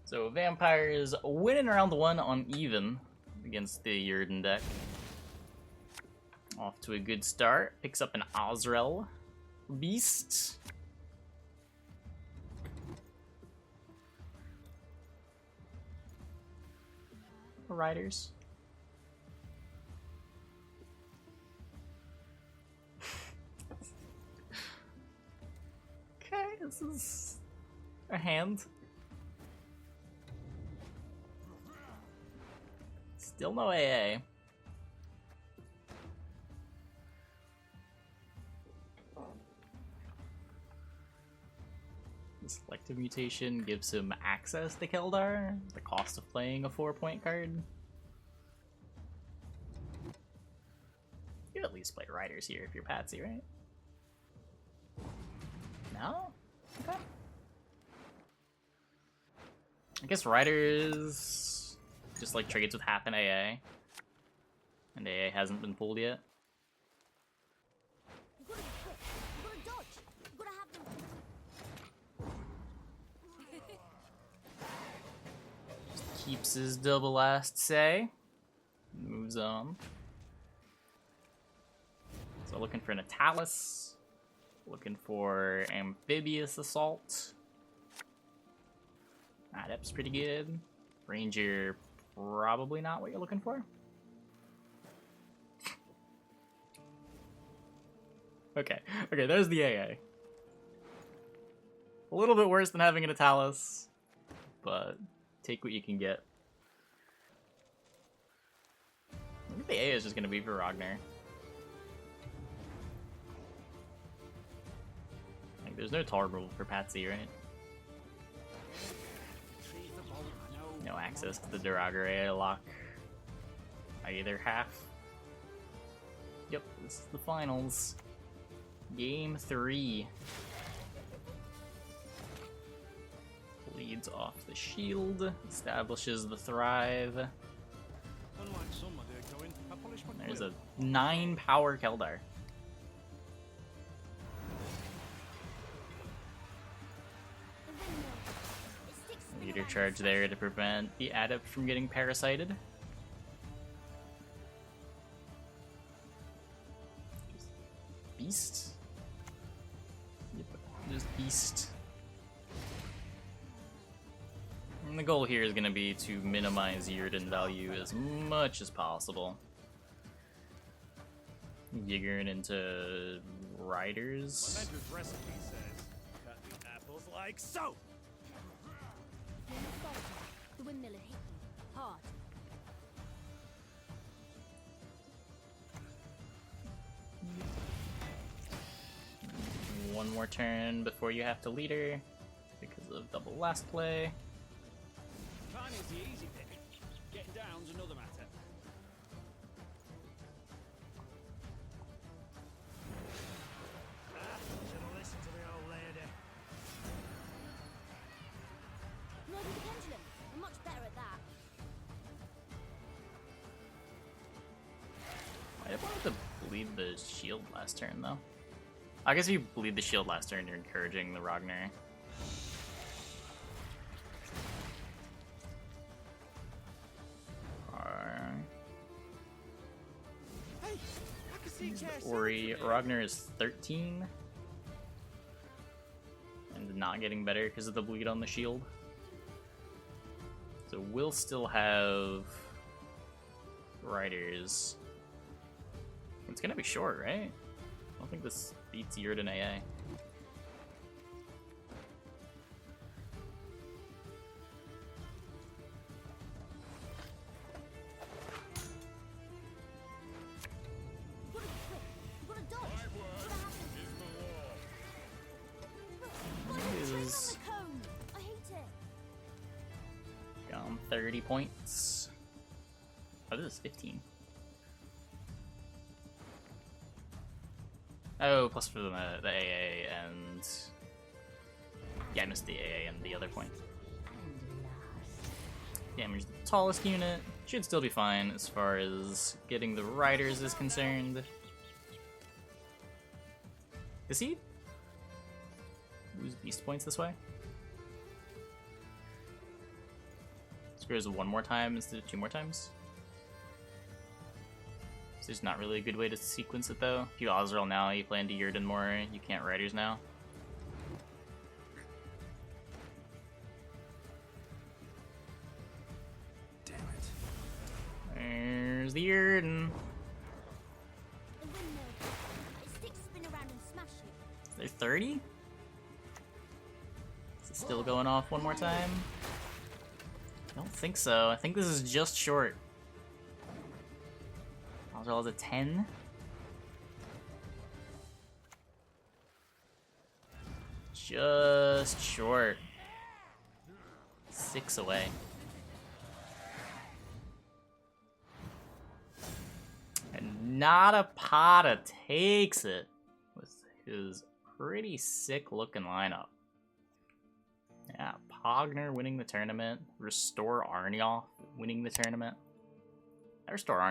So Vampires winning round 1 on even against the Yurden deck. Off to a good start. Picks up an Azrael Beast. Riders. Okay, this is a hand. Still no AA. The selective mutation gives him access to Keldar, the cost of playing a 4-point card. You at least play Riders here if you're Patsy, right? No? Okay. I guess Riders just like trades with half an AA. And AA hasn't been pulled yet. You gotta be quick. You gotta dodge. You gotta have them. Keeps his double last say. Moves on. So looking for Natalis. Looking for Amphibious Assault. Adept's pretty good. Ranger, probably not what you're looking for. Okay, there's the AA. A little bit worse than having a Natalis, but take what you can get. I think the AA is just going to be for Ragnar. Like, there's no tar rule for Patsy, right? No access to the Duragare to lock either half. Yep, this is the finals. Game 3. Leads off the shield, establishes the Thrive. There's a 9 power Keldar. Leader charge there to prevent the adept from getting parasited. Beast? Yep, just Beast. And the goal here is going to be to minimize Yurden value as much as possible. Yiggering into Riders. My mentor's recipe says, cut the apples like so. The windmiller hit you hard. one more turn before you have to leader because of double last play. Timing's the easy bit. Getting down's another matter. Should've listened to the old lady. No, with the pendulum. I'm much better at that. I wanted to bleed the shield last turn, though. I guess if you bleed the shield last turn, you're encouraging the Ragnar. Hey, I can see Cass Ori Ragnar is 13. And not getting better because of the bleed on the shield. So we'll still have riders. It's gonna be short, right? I don't think this beats Idarran AA. What a quick. What a dodge. What happened? Is Cone. I hate it. down 30 points. Oh, this is 15. Oh, plus for the AA and... Yeah, I missed the AA and the other point. Damage the tallest unit. Should still be fine as far as getting the riders is concerned. Does he lose beast points this way? Screws one more time instead of 2 more times? So there's not really a good way to sequence it though. If you Ozrel now, you play into Idarran more, you can't riders now. Damn it. There's the Idarran. The windmill. The sticks spin around and smash you. They're 30? Is it still going off one more time? I don't think so. I think this is just short. Ozrel is a 10. Just short. 6 away. And Nada takes it with his pretty sick looking lineup. Yeah, Pogner winning the tournament. Restore Arnjolf winning the tournament. I restore Arnjolf.